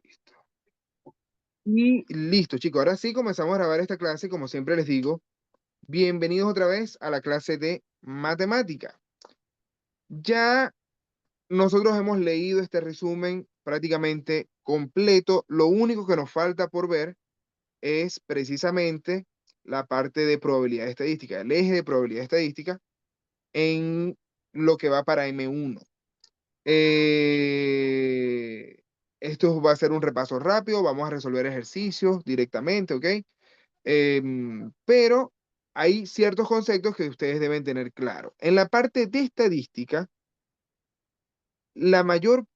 Listo. Y listo, chicos. Ahora sí comenzamos a grabar esta clase. Como siempre les digo, bienvenidos otra vez a la clase de matemática. Ya nosotros hemos leído este resumen prácticamente completo. Lo único que nos falta por ver es precisamente la parte de probabilidad estadística, el eje de probabilidad estadística en lo que va para M1. Eh, Esto va a ser un repaso rápido, vamos a resolver ejercicios directamente, ¿ok? Pero hay ciertos conceptos que ustedes deben tener claro. En la parte de estadística, la mayor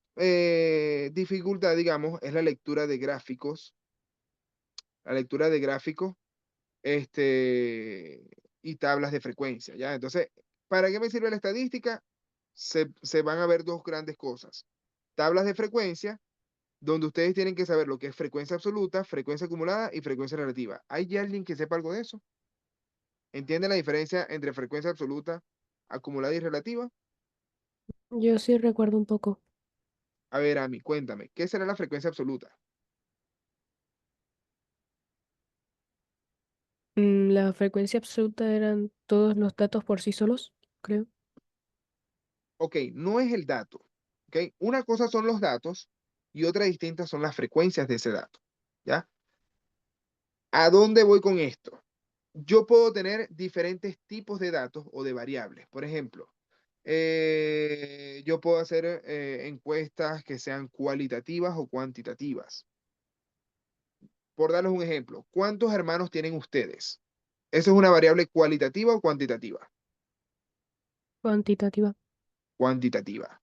dificultad, digamos, es la lectura de gráficos, este, y tablas de frecuencia, ¿ya? Entonces, ¿para qué me sirve la estadística? Se van a ver dos grandes cosas. Tablas de frecuencia, donde ustedes tienen que saber lo que es frecuencia absoluta, frecuencia acumulada y frecuencia relativa. ¿Hay alguien que sepa algo de eso? ¿Entiende la diferencia entre frecuencia absoluta, acumulada y relativa? Yo sí recuerdo un poco. A ver, Ami, cuéntame, ¿qué será la frecuencia absoluta? La frecuencia absoluta eran todos los datos por sí solos, creo. Ok, no es el dato, ¿ok? Una cosa son los datos y otra distinta son las frecuencias de ese dato, ¿ya? ¿A dónde voy con esto? Yo puedo tener diferentes tipos de datos o de variables. Por ejemplo, yo puedo hacer encuestas que sean cualitativas o cuantitativas. Por darles un ejemplo, ¿cuántos hermanos tienen ustedes? ¿Eso es una variable cualitativa o cuantitativa? Cuantitativa. Cuantitativa.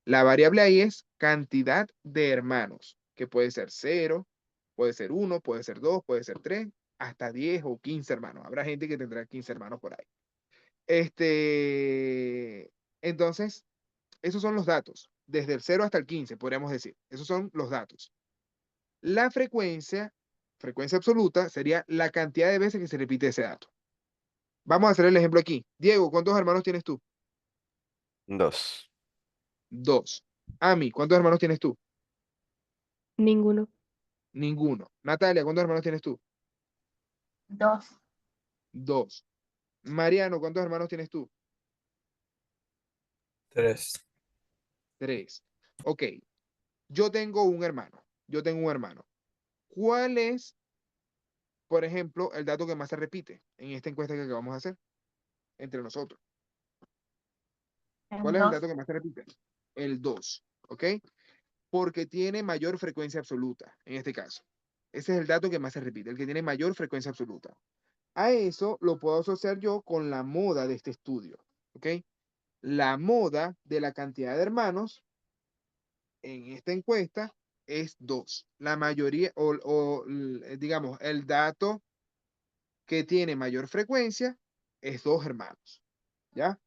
La variable ahí es cantidad de hermanos, que puede ser cero, puede ser uno, puede ser dos, puede ser tres, hasta 10 o 15 hermanos. Habrá gente que tendrá 15 hermanos por ahí. Entonces, esos son los datos, desde el cero hasta el 15, podríamos decir. Esos son los datos. La frecuencia absoluta, sería la cantidad de veces que se repite ese dato. Vamos a hacer el ejemplo aquí. Diego, ¿cuántos hermanos tienes tú? Dos. Dos. Ami, ¿cuántos hermanos tienes tú? Ninguno. Ninguno. Natalia, ¿cuántos hermanos tienes tú? Dos. Dos. Mariano, ¿cuántos hermanos tienes tú? Tres. Tres. Ok, yo tengo un hermano. Yo tengo un hermano. ¿Cuál es, por ejemplo, el dato que más se repite en esta encuesta que acabamos de hacer entre nosotros? ¿Cuál El es el dos. dato que más se repite? El 2, ¿ok? Porque tiene mayor frecuencia absoluta, en este caso. Ese es el dato que más se repite, el que tiene mayor frecuencia absoluta. A eso lo puedo asociar yo con la moda de este estudio, ¿ok? La moda de la cantidad de hermanos en esta encuesta es 2. La mayoría, digamos, el dato que tiene mayor frecuencia es 2 hermanos, ¿ya?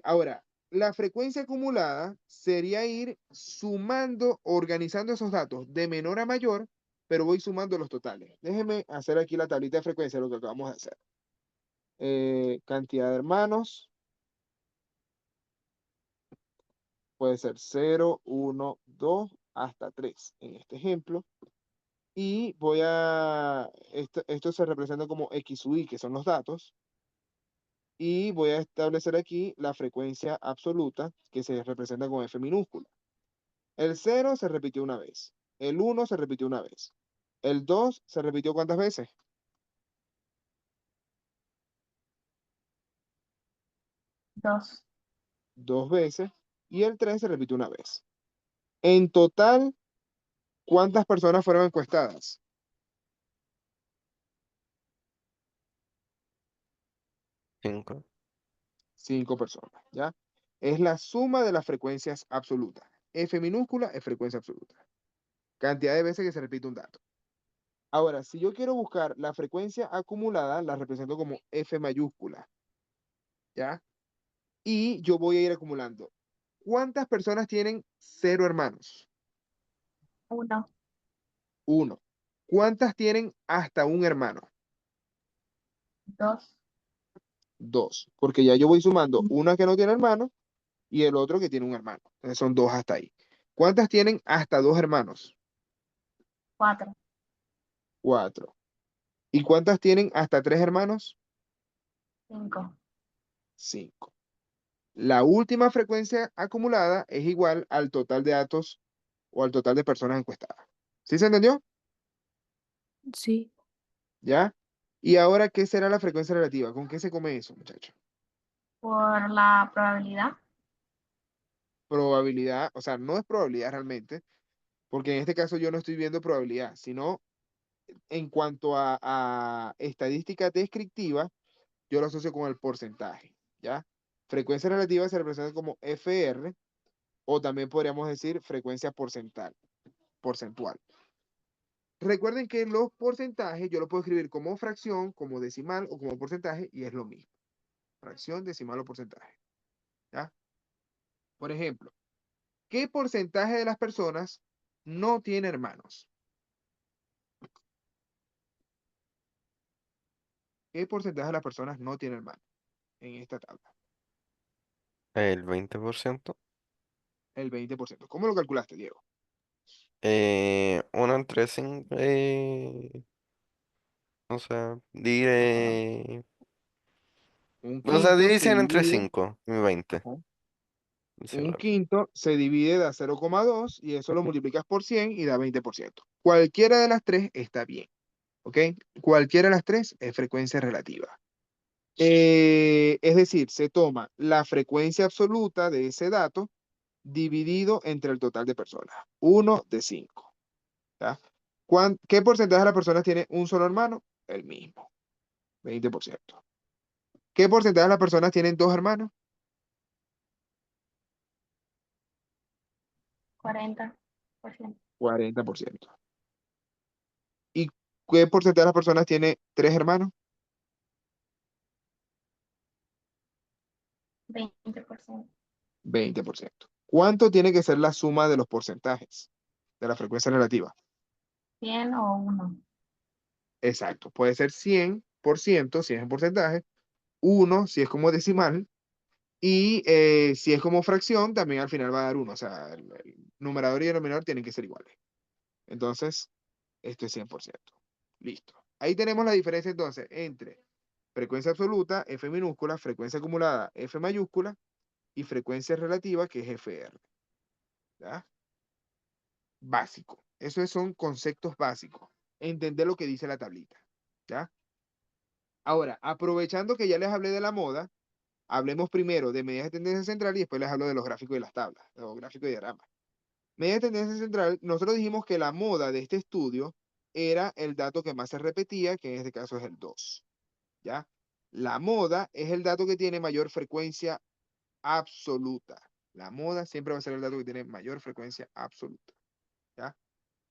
Ahora, la frecuencia acumulada sería ir sumando, organizando esos datos de menor a mayor, pero voy sumando los totales. Déjenme hacer aquí la tablita de frecuencia, lo que acabamos de hacer. Cantidad de hermanos, puede ser 0, 1, 2, hasta 3 en este ejemplo. Y esto se representa como X u Y, que son los datos. Y voy a establecer aquí la frecuencia absoluta, que se representa con F minúscula. El cero se repitió una vez. El uno se repitió una vez. El 2 se repitió ¿cuántas veces? Dos. Dos veces. Y el 3 se repitió una vez. En total, ¿cuántas personas fueron encuestadas? Cinco. 5 personas, ¿ya? Es la suma de las frecuencias absolutas. F minúscula es frecuencia absoluta. Cantidad de veces que se repite un dato. Ahora, si yo quiero buscar la frecuencia acumulada, la represento como F mayúscula, ¿ya? Y yo voy a ir acumulando. ¿Cuántas personas tienen cero hermanos? Uno. Uno. ¿Cuántas tienen hasta un hermano? Dos. Dos. Porque ya yo voy sumando una que no tiene hermano y el otro que tiene un hermano. Entonces son dos hasta ahí. ¿Cuántas tienen hasta dos hermanos? 4. 4. ¿Y cuántas tienen hasta 3 hermanos? 5. 5. La última frecuencia acumulada es igual al total de datos o al total de personas encuestadas. ¿Sí se entendió? Sí. ¿Ya? Y ahora, ¿qué será la frecuencia relativa? ¿Con qué se come eso, muchachos? Por la probabilidad. Probabilidad, o sea, no es probabilidad realmente, porque en este caso yo no estoy viendo probabilidad, sino en cuanto a estadística descriptiva, yo lo asocio con el porcentaje, ¿ya? Frecuencia relativa se representa como FR, o también podríamos decir frecuencia porcentual. Recuerden que los porcentajes yo lo puedo escribir como fracción, como decimal o como porcentaje, y es lo mismo. Fracción, decimal o porcentaje, ¿ya? Por ejemplo, ¿qué porcentaje de las personas no tiene hermanos? ¿Qué porcentaje de las personas no tiene hermanos en esta tabla? El 20%. El 20%. ¿Cómo lo calculaste, Diego? 1 entre 5. O sea, Ajá. diré. Un O sea, quinto se división entre divide, 5 y 20. ajá, Dice un rápido. quinto se divide da 0,2 y eso lo multiplicas por 100 y da 20%. Cualquiera de las tres está bien, ¿ok? Cualquiera de las tres es frecuencia relativa. Es decir, se toma la frecuencia absoluta de ese dato dividido entre el total de personas. 1 de 5. ¿Ya? ¿Qué porcentaje de las personas tiene un solo hermano? El mismo, 20%. ¿Qué porcentaje de las personas tienen dos hermanos? 40%. 40%. ¿Y qué porcentaje de las personas tiene tres hermanos? 20%. 20%. ¿Cuánto tiene que ser la suma de los porcentajes de la frecuencia relativa? 100 o 1. Exacto, puede ser 100%, si es en porcentaje, 1 si es como decimal, y si es como fracción, también al final va a dar 1. O sea, el numerador y el denominador tienen que ser iguales. Entonces, esto es 100%. Listo. Ahí tenemos la diferencia entonces entre frecuencia absoluta, F minúscula, frecuencia acumulada, F mayúscula, y frecuencia relativa, que es FR. ¿Ya? Básico. Esos son conceptos básicos. Entender lo que dice la tablita. ¿Ya? Ahora, aprovechando que ya les hablé de la moda, hablemos primero de medidas de tendencia central y después les hablo de los gráficos y las tablas, de los gráficos y diagramas. Medidas de tendencia central, nosotros dijimos que la moda de este estudio era el dato que más se repetía, que en este caso es el 2. ¿Ya? La moda es el dato que tiene mayor frecuencia absoluta. La moda siempre va a ser el dato que tiene mayor frecuencia absoluta. ¿Ya?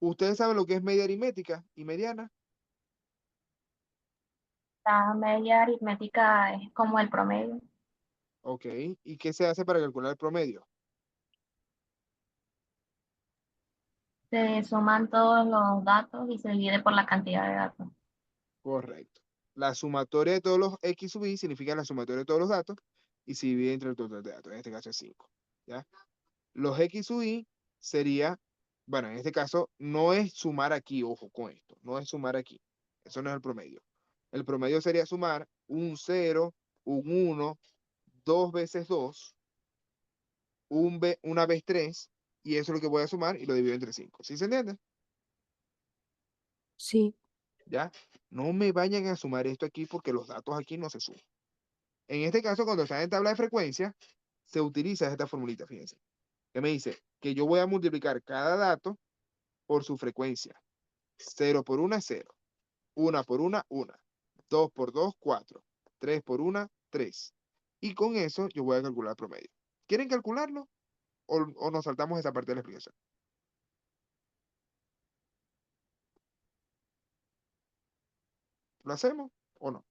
¿Ustedes saben lo que es media aritmética y mediana? La media aritmética es como el promedio. Ok. ¿Y qué se hace para calcular el promedio? Se suman todos los datos y se divide por la cantidad de datos. Correcto. La sumatoria de todos los X sub I significa la sumatoria de todos los datos y se divide entre el total de datos. En este caso es 5. ¿Ya? Los X sub I sería, bueno, en este caso no es sumar aquí, ojo con esto, no es sumar aquí. Eso no es el promedio. El promedio sería sumar un 0, un 1, 2 veces 2, una vez 3, y eso es lo que voy a sumar y lo divido entre 5. ¿Sí se entiende? Sí. ¿Ya? No me vayan a sumar esto aquí porque los datos aquí no se suman. En este caso, cuando están en tabla de frecuencia, se utiliza esta formulita, fíjense, que me dice que yo voy a multiplicar cada dato por su frecuencia. 0 por 1 es 0. 1 por 1, 1. 2 por 2, 4. 3 por 1, 3. Y con eso yo voy a calcular el promedio. ¿Quieren calcularlo o nos saltamos esa parte de la explicación? ¿Lo hacemos o no?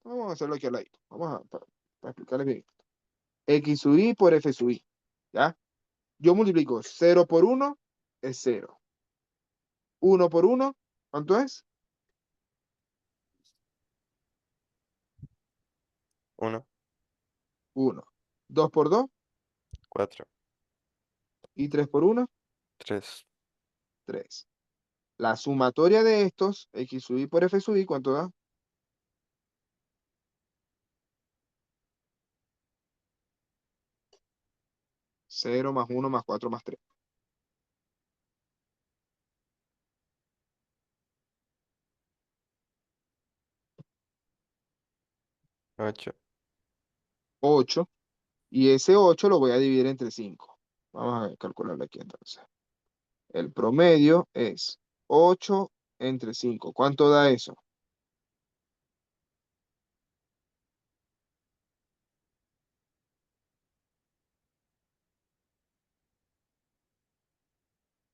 Vamos a hacerlo aquí al lado. Vamos a para explicarles bien. X sub I por F sub I. ¿Ya? Yo multiplico 0 por 1 es 0. 1 por 1, ¿cuánto es? 1, 1. 2 por 2, 4, Y 3 por 1, 3. 3. La sumatoria de estos, X sub I por F sub I, ¿cuánto da? 0 más 1 más 4 más 3. 8. 8. Y ese 8 lo voy a dividir entre 5. Vamos a calcularlo aquí entonces. El promedio es 8 entre 5. ¿Cuánto da eso?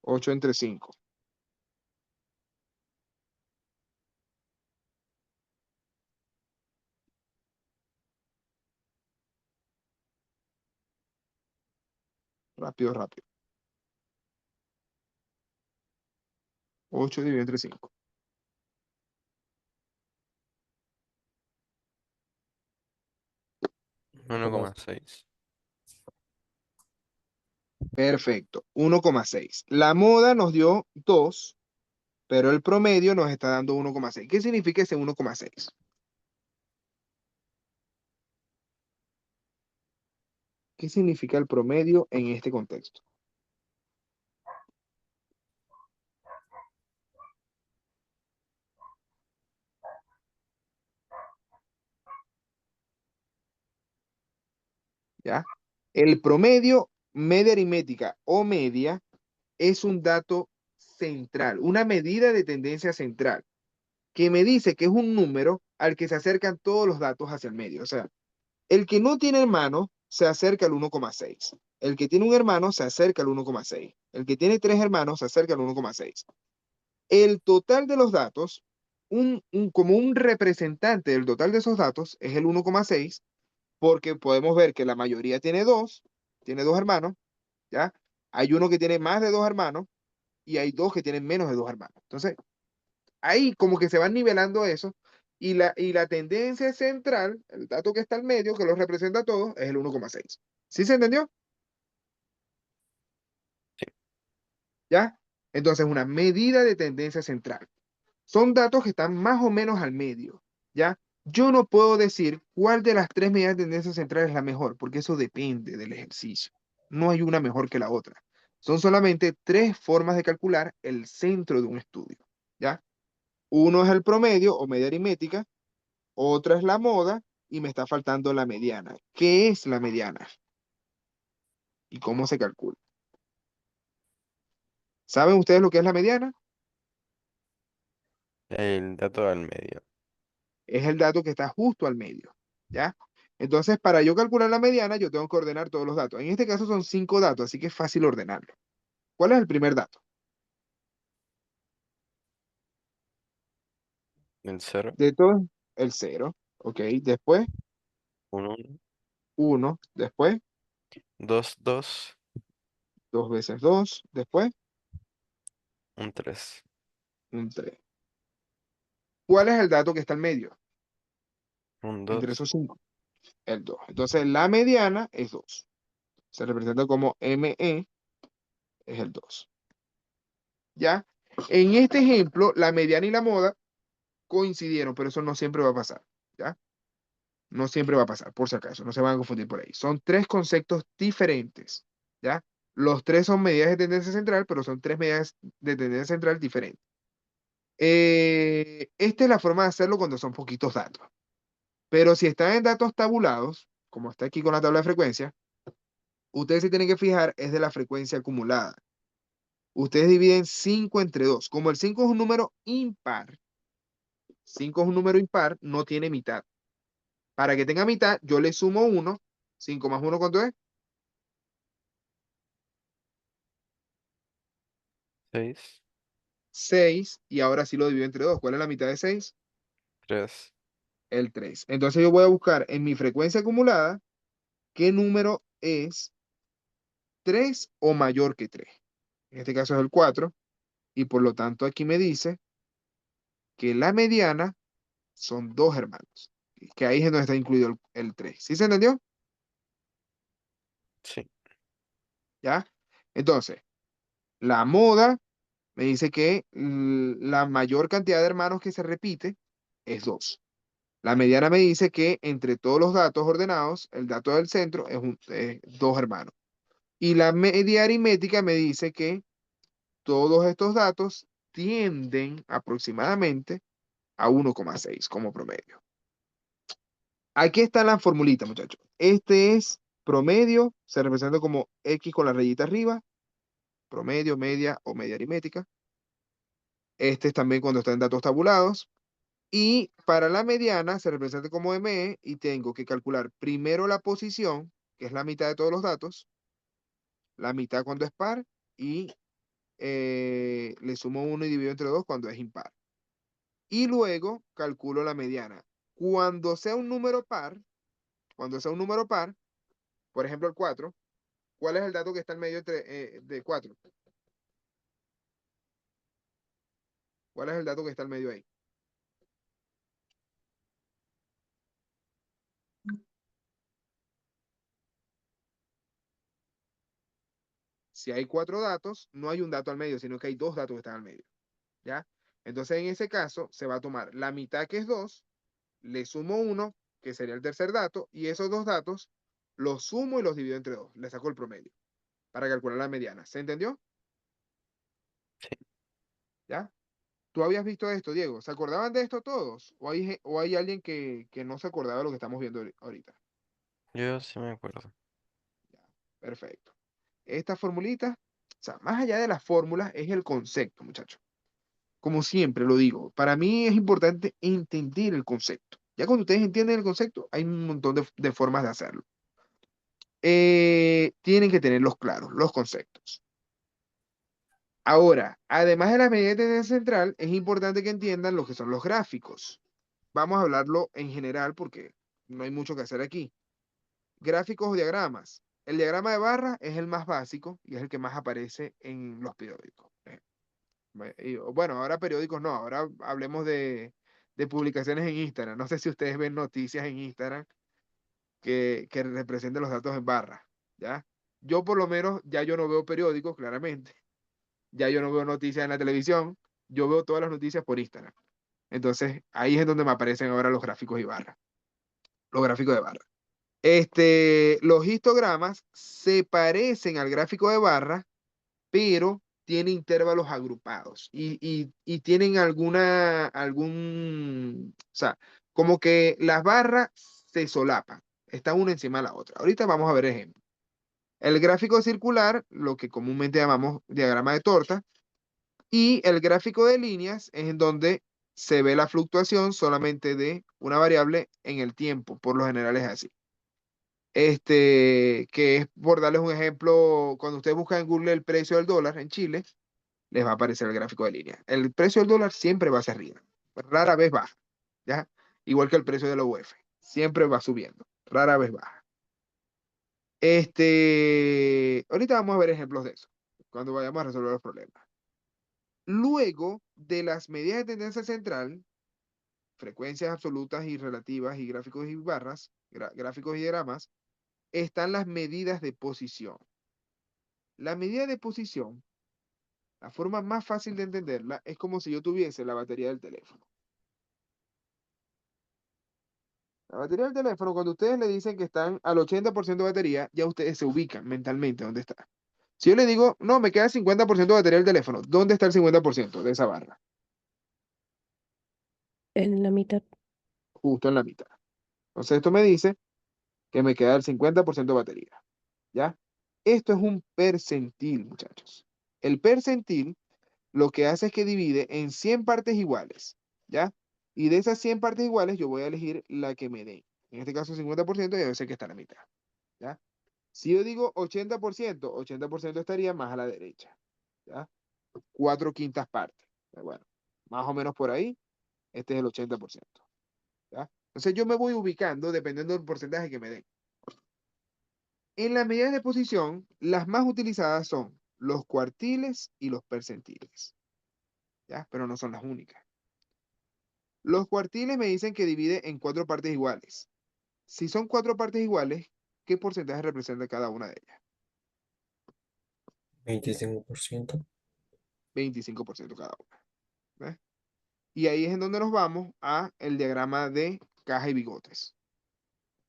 8 entre 5. Rápido, rápido. 8 dividido entre 5. 1,6. Perfecto. 1,6. La moda nos dio 2, pero el promedio nos está dando 1,6. ¿Qué significa ese 1,6? ¿Qué significa el promedio en este contexto? ¿Ya? El promedio, media aritmética o media, es un dato central, una medida de tendencia central, que me dice que es un número al que se acercan todos los datos hacia el medio. O sea, el que no tiene hermano se acerca al 1,6. El que tiene un hermano se acerca al 1,6. El que tiene 3 hermanos se acerca al 1,6. El total de los datos, como un representante del total de esos datos, es el 1,6, porque podemos ver que la mayoría tiene dos hermanos, ¿ya? Hay uno que tiene más de 2 hermanos y hay 2 que tienen menos de 2 hermanos. Entonces, ahí como que se van nivelando eso y la tendencia central, el dato que está al medio, que los representa a todos, es el 1,6. ¿Sí se entendió? Sí. ¿Ya? Entonces, una medida de tendencia central. Son datos que están más o menos al medio, ¿ya? Yo no puedo decir cuál de las tres medidas de tendencia central es la mejor, porque eso depende del ejercicio. No hay una mejor que la otra. Son solamente tres formas de calcular el centro de un estudio, ¿ya? Uno es el promedio o media aritmética, otra es la moda y me está faltando la mediana. ¿Qué es la mediana? ¿Y cómo se calcula? ¿Saben ustedes lo que es la mediana? El dato al medio. Es el dato que está justo al medio, ¿ya? Entonces, para yo calcular la mediana, yo tengo que ordenar todos los datos. En este caso son 5 datos, así que es fácil ordenarlo. ¿Cuál es el primer dato? El 0. De todos, el 0, ¿ok? Después, 1, 1. 1, después, 2, 2. 2 veces 2, después, Un 3. un 3. ¿Cuál es el dato que está al medio? Un Entre 2. esos 5, el 2. Entonces, la mediana es 2. Se representa como ME, es el 2. ¿Ya? En este ejemplo, la mediana y la moda coincidieron, pero eso no siempre va a pasar, ¿ya? No siempre va a pasar, por si acaso, no se van a confundir por ahí. Son tres conceptos diferentes, ¿ya? Los tres son medidas de tendencia central, pero son tres medidas de tendencia central diferentes. Esta es la forma de hacerlo cuando son poquitos datos. Pero si están en datos tabulados, como está aquí con la tabla de frecuencia, ustedes se tienen que fijar es de la frecuencia acumulada. Ustedes dividen 5 entre 2. Como el 5 es un número impar, 5 es un número impar, no tiene mitad. Para que tenga mitad, yo le sumo 1. 5 más 1, ¿cuánto es? 6. 6. Y ahora sí lo divido entre 2. ¿Cuál es la mitad de 6? 3. El 3. Entonces yo voy a buscar en mi frecuencia acumulada qué número es 3 o mayor que 3. En este caso es el 4. Y por lo tanto aquí me dice que la mediana son 2 hermanos. Que ahí es donde está incluido el 3. ¿Sí se entendió? Sí. ¿Ya? Entonces, la moda me dice que la mayor cantidad de hermanos que se repite es 2. La mediana me dice que entre todos los datos ordenados, el dato del centro es 2 hermanos. Y la media aritmética me dice que todos estos datos tienden aproximadamente a 1,6 como promedio. Aquí está la formulita, muchachos. Este es promedio, se representa como X con la rayita arriba, promedio, media o media aritmética. Este es también cuando está en datos tabulados. Y para la mediana se representa como ME y tengo que calcular primero la posición, que es la mitad de todos los datos, la mitad cuando es par y le sumo 1 y divido entre 2 cuando es impar. Y luego calculo la mediana. Cuando sea un número par, por ejemplo el 4, ¿cuál es el dato que está en medio de 4? ¿Cuál es el dato que está en medio ahí? Si hay 4 datos, no hay un dato al medio, sino que hay 2 datos que están al medio. ¿Ya? Entonces, en ese caso, se va a tomar la mitad, que es 2, le sumo 1, que sería el tercer dato, y esos 2 datos los sumo y los divido entre 2. Le saco el promedio para calcular la mediana. ¿Se entendió? Sí. ¿Ya? ¿Tú habías visto esto, Diego? ¿Se acordaban de esto todos? ¿O hay alguien que no se acordaba de lo que estamos viendo ahorita? Yo sí me acuerdo. Ya, perfecto. Esta formulita, o sea, más allá de las fórmulas, es el concepto, muchachos. Como siempre lo digo, para mí es importante entender el concepto. Ya cuando ustedes entienden el concepto, hay un montón de formas de hacerlo. Tienen que tenerlos claros, los conceptos. Ahora, además de la medida de tendencia central, es importante que entiendan lo que son los gráficos. Vamos a hablarlo en general porque no hay mucho que hacer aquí. Gráficos o diagramas. El diagrama de barra es el más básico y es el que más aparece en los periódicos. Bueno, ahora periódicos no, ahora hablemos de publicaciones en Instagram. No sé si ustedes ven noticias en Instagram que representen los datos en barra, ¿ya? Yo por lo menos ya yo no veo periódicos, claramente. Ya yo no veo noticias en la televisión. Yo veo todas las noticias por Instagram. Entonces, ahí es donde me aparecen ahora los gráficos y barra. Los gráficos de barra. Los histogramas se parecen al gráfico de barra, pero tiene intervalos agrupados y tienen o sea, como que las barras se solapan, están una encima de la otra. Ahorita vamos a ver ejemplos. El gráfico circular, lo que comúnmente llamamos diagrama de torta, y el gráfico de líneas es en donde se ve la fluctuación solamente de una variable en el tiempo, por lo general es así. Que es, por darles un ejemplo, cuando ustedes buscan en Google el precio del dólar en Chile, les va a aparecer el gráfico de línea. El precio del dólar siempre va hacia arriba, rara vez baja, ¿ya? Igual que el precio de la UF, siempre va subiendo, rara vez baja. Ahorita vamos a ver ejemplos de eso, cuando vayamos a resolver los problemas. Luego de las medidas de tendencia central, frecuencias absolutas y relativas y gráficos y barras, gráficos y diagramas, están las medidas de posición. La medida de posición, la forma más fácil de entenderla, es como si yo tuviese la batería del teléfono. La batería del teléfono, cuando ustedes le dicen que están al 80% de batería, ya ustedes se ubican mentalmente dónde está. Si yo le digo, no, me queda 50% de batería del teléfono, ¿dónde está el 50% de esa barra? En la mitad. Justo en la mitad. Entonces esto me dice que me queda el 50% de batería. ¿Ya? Esto es un percentil, muchachos. El percentil lo que hace es que divide en 100 partes iguales, ¿ya? Y de esas 100 partes iguales yo voy a elegir la que me dé. En este caso 50% y yo sé que está a la mitad, ¿ya? Si yo digo 80%, 80% estaría más a la derecha, ¿ya? 4/5 partes. Bueno, más o menos por ahí, este es el 80%, ¿ya? Entonces yo me voy ubicando dependiendo del porcentaje que me den. En las medidas de posición, las más utilizadas son los cuartiles y los percentiles, ¿ya? Pero no son las únicas. Los cuartiles me dicen que divide en 4 partes iguales. Si son 4 partes iguales, ¿qué porcentaje representa cada una de ellas? 25%. 25% cada una. ¿Ves? Y ahí es en donde nos vamos a el diagrama de caja y bigotes.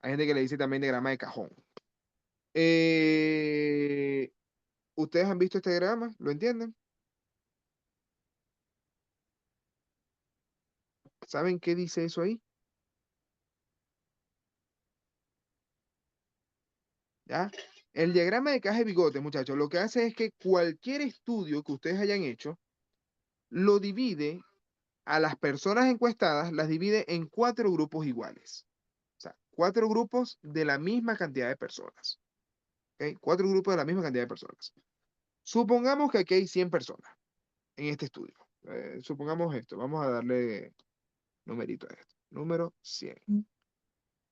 Hay gente que le dice también diagrama de cajón. ¿Ustedes han visto este diagrama? ¿Lo entienden? ¿Saben qué dice eso ahí? ¿Ya? El diagrama de caja y bigotes, muchachos, lo que hace es que cualquier estudio que ustedes hayan hecho, lo divide a las personas encuestadas, las divide en 4 grupos iguales. O sea, 4 grupos de la misma cantidad de personas. ¿Ok? 4 grupos de la misma cantidad de personas. Supongamos que aquí hay 100 personas en este estudio. Supongamos esto. Vamos a darle numerito a esto. Número 100.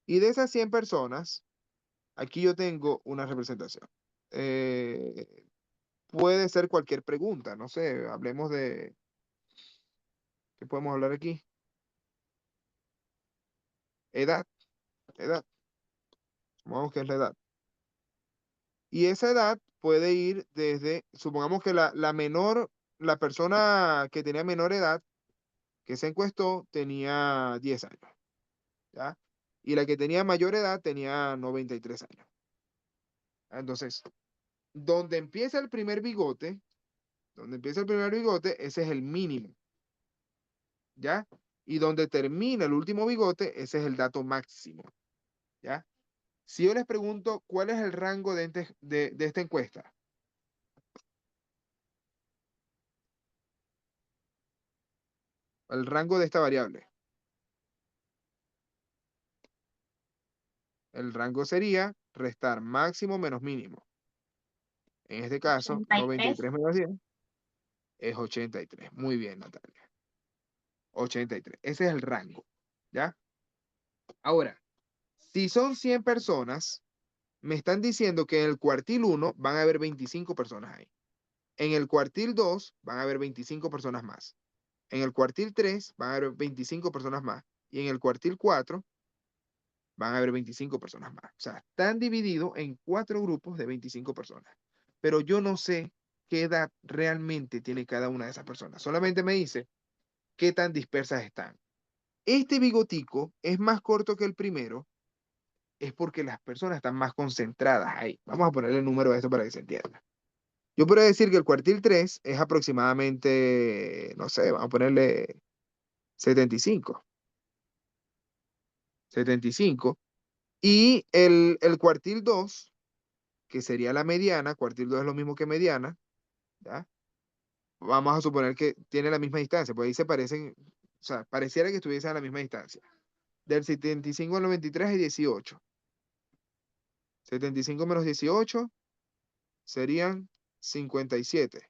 Y de esas 100 personas, aquí yo tengo una representación. Puede ser cualquier pregunta. No sé, hablemos de... ¿Qué podemos hablar aquí? Edad. Edad. Supongamos que es la edad. Y esa edad puede ir desde, supongamos que la persona que tenía menor edad, que se encuestó, tenía 10 años, ¿ya? Y la que tenía mayor edad tenía 93 años. Entonces, donde empieza el primer bigote, ese es el mínimo, ¿ya? Y donde termina el último bigote, ese es el dato máximo, ¿ya? Si yo les pregunto cuál es el rango de esta encuesta, el rango de esta variable, el rango sería restar máximo menos mínimo. En este caso, 83. 93 menos 10 es 83. Muy bien, Natalia. 83. Ese es el rango, ¿ya? Ahora, si son 100 personas, me están diciendo que en el cuartil 1 van a haber 25 personas ahí. En el cuartil 2 van a haber 25 personas más. En el cuartil 3 van a haber 25 personas más. Y en el cuartil 4 van a haber 25 personas más. O sea, están divididos en 4 grupos de 25 personas. Pero yo no sé qué edad realmente tiene cada una de esas personas. Solamente me dice qué tan dispersas están. Este bigotico es más corto que el primero, es porque las personas están más concentradas ahí. Vamos a ponerle el número a esto para que se entienda. Yo podría decir que el cuartil 3 es aproximadamente, no sé, vamos a ponerle 75. 75. Y el cuartil 2, que sería la mediana, cuartil 2 es lo mismo que mediana, ¿ya? Vamos a suponer que tiene la misma distancia, pues ahí se parecen, o sea, pareciera que estuviesen a la misma distancia. Del 75 al 93 es 18. 75 menos 18 serían 57,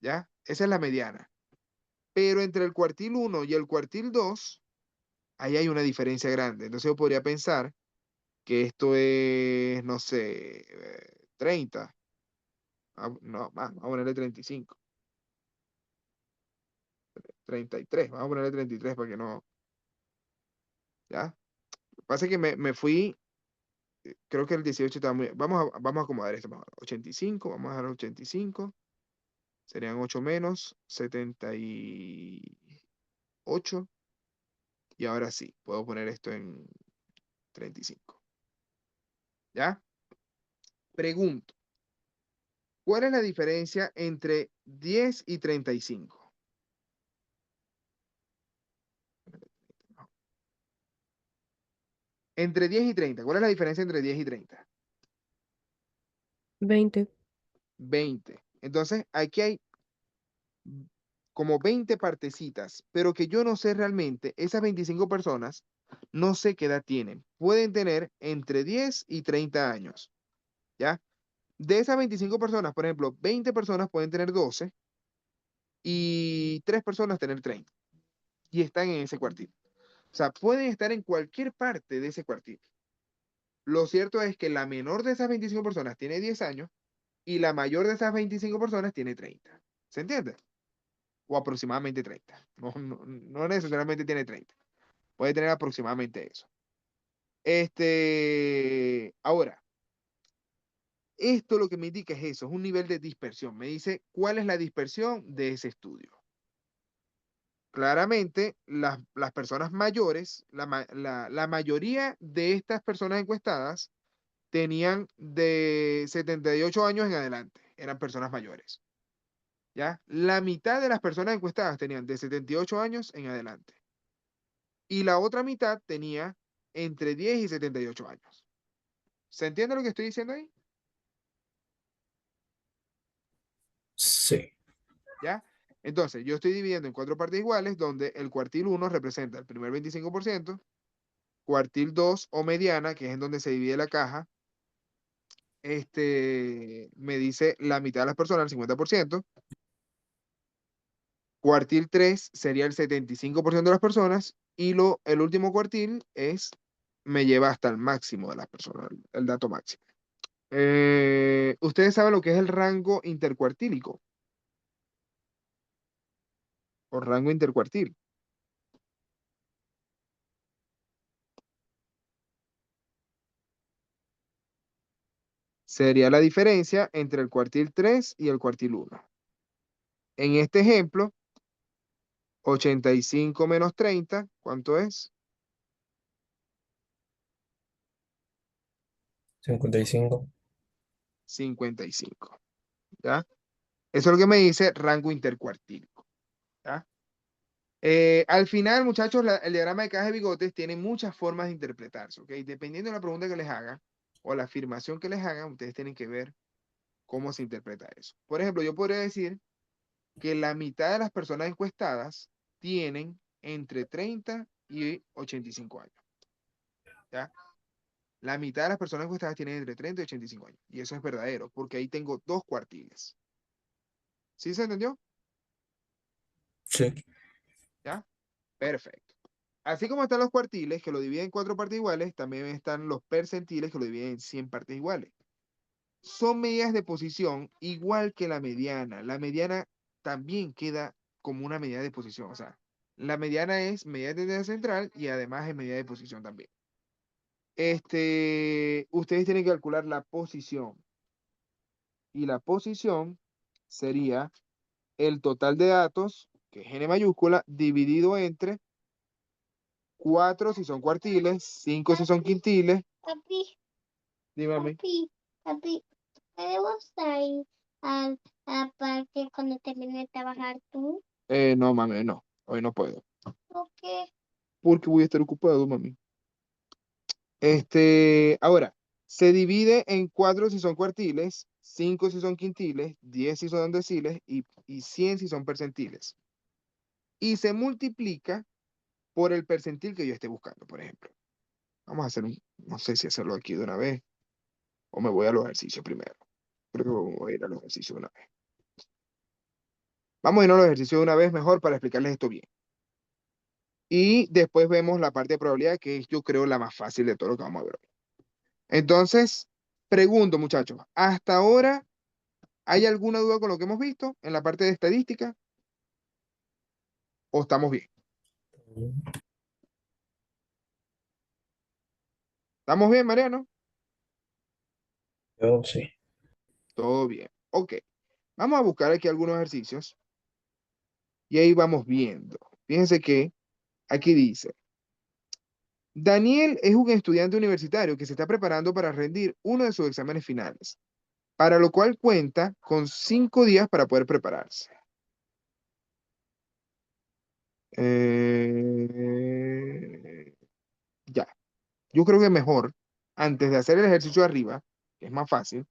¿ya? Esa es la mediana. Pero entre el cuartil 1 y el cuartil 2, ahí hay una diferencia grande. Entonces yo podría pensar que esto es, no sé, 30. No, vamos a ponerle 35. 33, vamos a ponerle 33 para que no, ¿ya? Lo que pasa es que me fui, creo que el 18 estaba muy, vamos a acomodar esto mejor. 85, vamos a dejar 85, serían 8 menos, 78, y ahora sí, puedo poner esto en 35, ¿ya? Pregunto, ¿cuál es la diferencia entre 10 y 35? Entre 10 y 30, ¿cuál es la diferencia entre 10 y 30? 20. 20. Entonces, aquí hay como 20 partecitas, pero que yo no sé realmente, esas 25 personas, no sé qué edad tienen. Pueden tener entre 10 y 30 años, ¿ya? De esas 25 personas, por ejemplo, 20 personas pueden tener 12 y 3 personas tener 30 y están en ese cuartito. O sea, pueden estar en cualquier parte de ese cuartito. Lo cierto es que la menor de esas 25 personas tiene 10 años y la mayor de esas 25 personas tiene 30. ¿Se entiende? O aproximadamente 30. No necesariamente tiene 30. Puede tener aproximadamente eso. Ahora, esto lo que me indica es eso, es un nivel de dispersión. Me dice cuál es la dispersión de ese estudio. Claramente, las personas mayores, la mayoría de estas personas encuestadas tenían de 78 años en adelante, eran personas mayores. ¿Ya? La mitad de las personas encuestadas tenían de 78 años en adelante. Y la otra mitad tenía entre 10 y 78 años. ¿Se entiende lo que estoy diciendo ahí? Sí. ¿Ya? Entonces, yo estoy dividiendo en 4 partes iguales, donde el cuartil 1 representa el primer 25%, cuartil 2 o mediana, que es en donde se divide la caja, me dice la mitad de las personas, el 50%. Cuartil 3 sería el 75% de las personas, y el último cuartil me lleva hasta el máximo de las personas, el dato máximo. ¿Ustedes saben lo que es el rango intercuartílico o rango intercuartil? Sería la diferencia entre el cuartil 3 y el cuartil 1. En este ejemplo, 85 menos 30, ¿cuánto es? 55. 55. ¿Ya? Eso es lo que me dice rango intercuartílico. ¿Ya? Al final, muchachos, el diagrama de caja de bigotes tiene muchas formas de interpretarse, ¿ok? Dependiendo de la pregunta que les haga o la afirmación que les hagan, ustedes tienen que ver cómo se interpreta eso. Por ejemplo, yo podría decir que la mitad de las personas encuestadas tienen entre 30 y 85 años, ¿ya? La mitad de las personas encuestadas tienen entre 30 y 85 años. Y eso es verdadero, porque ahí tengo 2 cuartiles. ¿Sí se entendió? Sí. ¿Ya? Perfecto. Así como están los cuartiles, que lo dividen en 4 partes iguales, también están los percentiles, que lo dividen en 100 partes iguales. Son medidas de posición igual que la mediana. La mediana también queda como una medida de posición. O sea, la mediana es medida de tendencia central y además es medida de posición también. Ustedes tienen que calcular la posición. Y la posición sería el total de datos, que es n mayúscula, dividido entre 4 si son cuartiles, 5 si son quintiles. Papi, Dígame. papi, ¿podemos ir al parque cuando termine de trabajar tú? No, mami, no. Hoy no puedo. ¿Por qué? Porque voy a estar ocupado, mami. Ahora, se divide en 4 si son cuartiles, 5 si son quintiles, 10 si son deciles y 100 si son percentiles. Y se multiplica por el percentil que yo esté buscando, por ejemplo. Vamos a hacer no sé si hacerlo aquí de una vez o me voy a los ejercicios primero. Creo que voy a ir a los ejercicios de una vez. Vamos a ir a los ejercicios de una vez mejor para explicarles esto bien. Y después vemos la parte de probabilidad, que es, yo creo, la más fácil de todo lo que vamos a ver hoy. Entonces, pregunto, muchachos, hasta ahora, ¿hay alguna duda con lo que hemos visto en la parte de estadística? ¿O estamos bien? ¿Estamos bien, Mariano? Yo sí. Todo bien. Ok. Vamos a buscar aquí algunos ejercicios y ahí vamos viendo. Fíjense que aquí dice, Daniel es un estudiante universitario que se está preparando para rendir uno de sus exámenes finales, para lo cual cuenta con 5 días para poder prepararse. Ya, yo creo que mejor, antes de hacer el ejercicio de arriba, que es más fácil,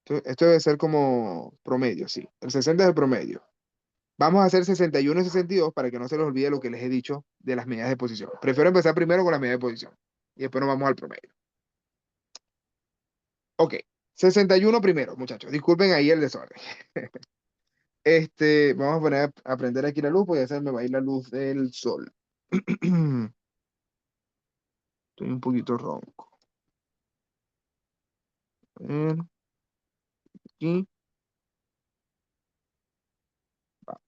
esto debe ser como promedio, sí, el 60 es el promedio. Vamos a hacer 61 y 62 para que no se les olvide lo que les he dicho de las medidas de posición. Prefiero empezar primero con las medidas de posición y después nos vamos al promedio. Ok, 61 primero, muchachos. Disculpen ahí el desorden. Vamos a poner a prender aquí la luz, porque ya se me va a ir la luz del sol. Estoy un poquito ronco. A ver, aquí. Va.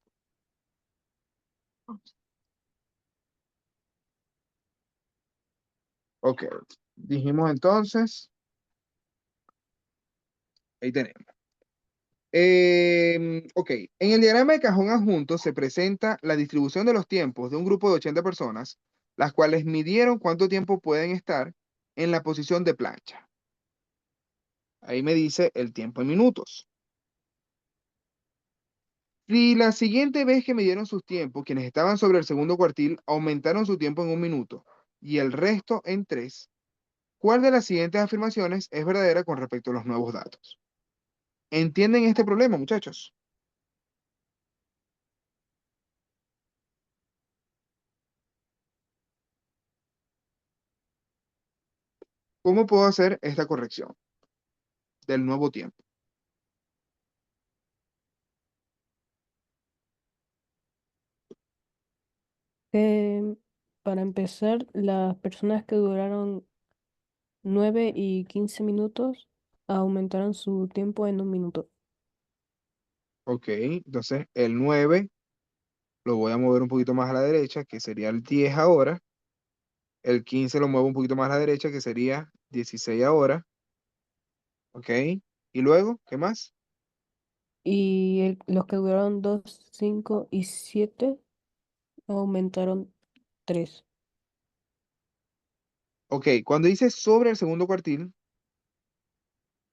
Ok, dijimos entonces Ahí tenemos. Ok, en el diagrama de cajón adjunto se presenta la distribución de los tiempos de un grupo de 80 personas, las cuales midieron cuánto tiempo pueden estar en la posición de plancha. Ahí me dice el tiempo en minutos. Si la siguiente vez que midieron sus tiempos, quienes estaban sobre el segundo cuartil aumentaron su tiempo en 1 minuto y el resto en 3, ¿cuál de las siguientes afirmaciones es verdadera con respecto a los nuevos datos? ¿Entienden este problema, muchachos? ¿Cómo puedo hacer esta corrección del nuevo tiempo? Em, para empezar, las personas que duraron 9 y 15 minutos aumentaron su tiempo en 1 minuto. Ok, entonces el 9 lo voy a mover un poquito más a la derecha, que sería el 10 ahora. El 15 lo muevo un poquito más a la derecha, que sería 16 ahora. Ok, y luego, ¿qué más? Y los que duraron 2, 5 y 7 aumentaron 3. Ok, cuando dice sobre el segundo cuartil,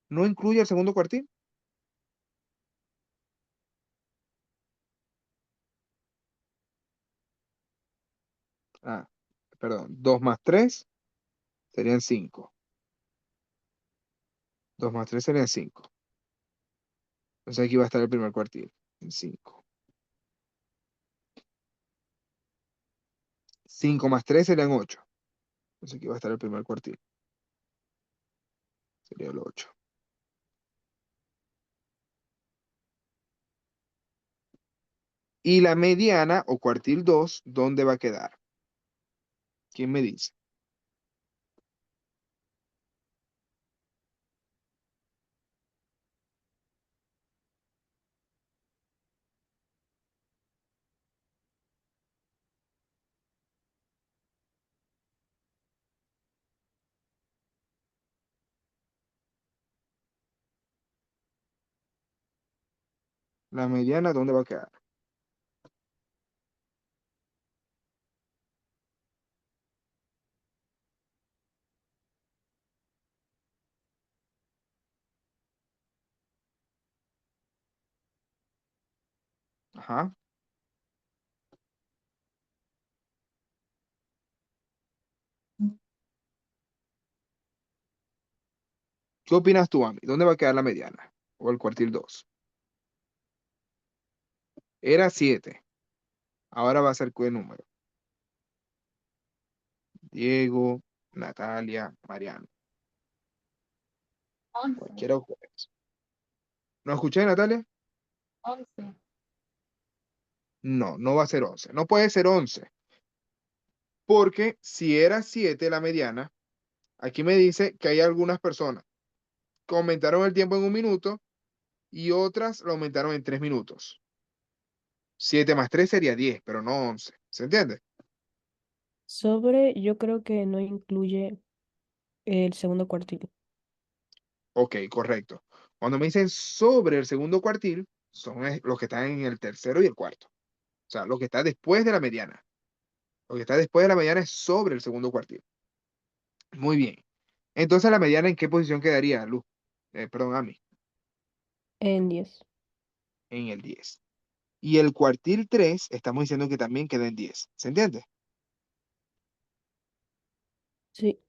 ¿no incluye el segundo cuartil? Ah, perdón, 2 más 3 serían 5. 2 más 3 serían 5. Entonces aquí va a estar el primer cuartil, en 5. 5 más 3 serían 8. Entonces aquí va a estar el primer cuartil, sería el 8. Y la mediana o cuartil 2, ¿dónde va a quedar? ¿Quién me dice? La mediana, ¿dónde va a quedar? Ajá. ¿Qué opinas tú, Ami? ¿Dónde va a quedar la mediana? O el cuartil 2. Era 7. Ahora va a ser ¿qué número? Diego, Natalia, Mariano. 11. Cualquiera de ustedes. ¿No escuché, Natalia? 11. No, no va a ser 11. No puede ser 11. Porque si era 7 la mediana, aquí me dice que hay algunas personas que aumentaron el tiempo en 1 minuto y otras lo aumentaron en 3 minutos. 7 más 3 sería 10, pero no 11. ¿Se entiende? Sobre, yo creo que no incluye el segundo cuartil. Ok, correcto. Cuando me dicen sobre el segundo cuartil, son los que están en el tercero y el cuarto. O sea, lo que está después de la mediana. Lo que está después de la mediana es sobre el segundo cuartil. Muy bien. Entonces, ¿la mediana en qué posición quedaría, Luz? Perdón, Ami, En 10. en el 10. Y el cuartil 3, estamos diciendo que también queda en 10. ¿Se entiende? Sí.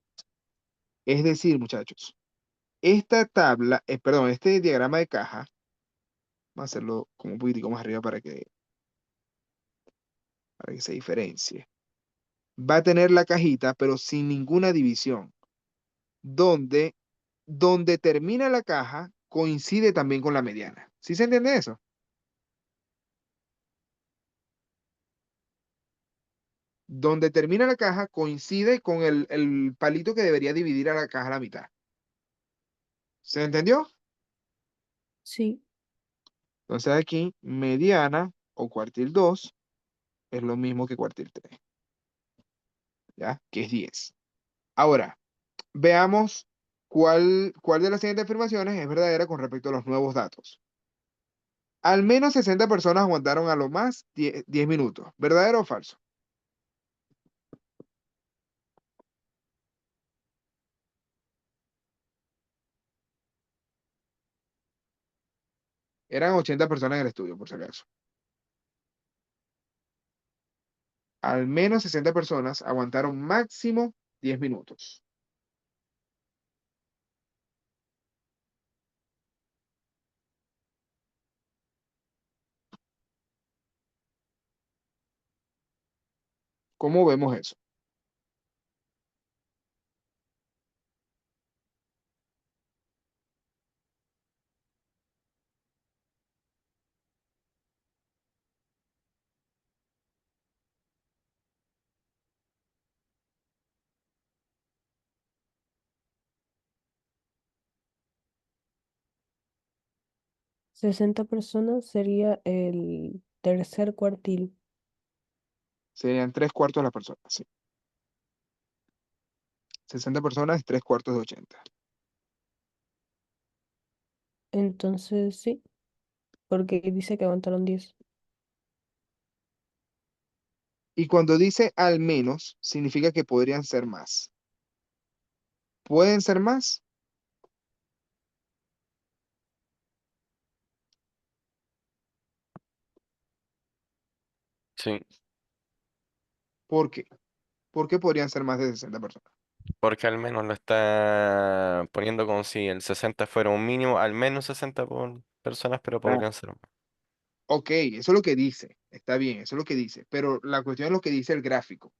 Es decir, muchachos, esta tabla, perdón, este diagrama de caja, vamos a hacerlo como un poquitico más arriba para que se diferencie. Va a tener la cajita, pero sin ninguna división, donde, donde termina la caja coincide también con la mediana. ¿Sí se entiende eso? Donde termina la caja coincide con el palito que debería dividir a la caja a la mitad. ¿Se entendió? Sí. Entonces aquí, mediana o cuartil 2 es lo mismo que cuartil 3, ¿ya? Que es 10. Ahora, veamos ¿Cuál de las siguientes afirmaciones es verdadera con respecto a los nuevos datos? Al menos 60 personas aguantaron a lo más 10 minutos. ¿Verdadero o falso? Eran 80 personas en el estudio, por si acaso. Al menos 60 personas aguantaron máximo 10 minutos. ¿Cómo vemos eso? Sesenta personas sería el tercer cuartil. Serían 3 cuartos de las personas, sí. 60 personas, 3 cuartos de 80. Entonces sí, porque dice que aguantaron 10. Y cuando dice al menos, significa que podrían ser más. ¿Pueden ser más? Sí, ¿Por qué? ¿Por qué podrían ser más de 60 personas? porque al menos lo está poniendo como si el 60 fuera un mínimo, al menos 60 personas, pero Ah, podrían ser más. ok, eso es lo que dice. Está bien, eso es lo que dice. Pero la cuestión es lo que dice el gráfico.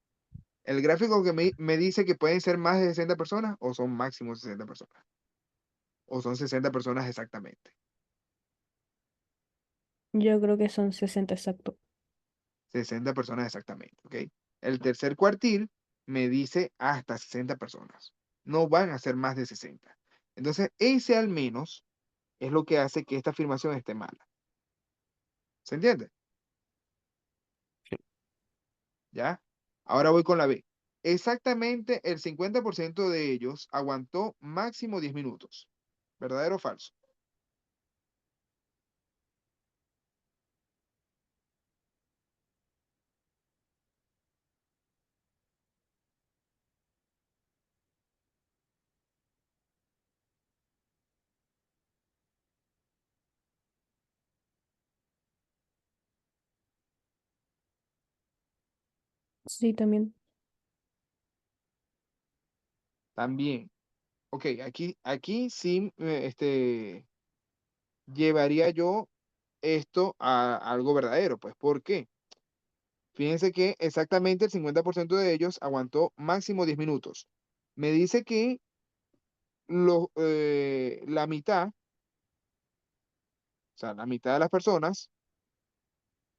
El gráfico que me dice que pueden ser más de 60 personas o son máximo 60 personas. O son 60 personas exactamente. Yo creo que son 60 exacto. 60 personas exactamente, ¿ok? El tercer cuartil me dice hasta 60 personas. No van a ser más de 60. Entonces, ese al menos es lo que hace que esta afirmación esté mala. ¿Se entiende? Sí. ¿Ya? Ahora voy con la B. Exactamente el 50% de ellos aguantó máximo 10 minutos. ¿Verdadero o falso? Sí, también. También. Ok, aquí sí llevaría yo esto a algo verdadero. Pues, ¿por qué? Fíjense que exactamente el 50% de ellos aguantó máximo 10 minutos. Me dice que la mitad, o sea, la mitad de las personas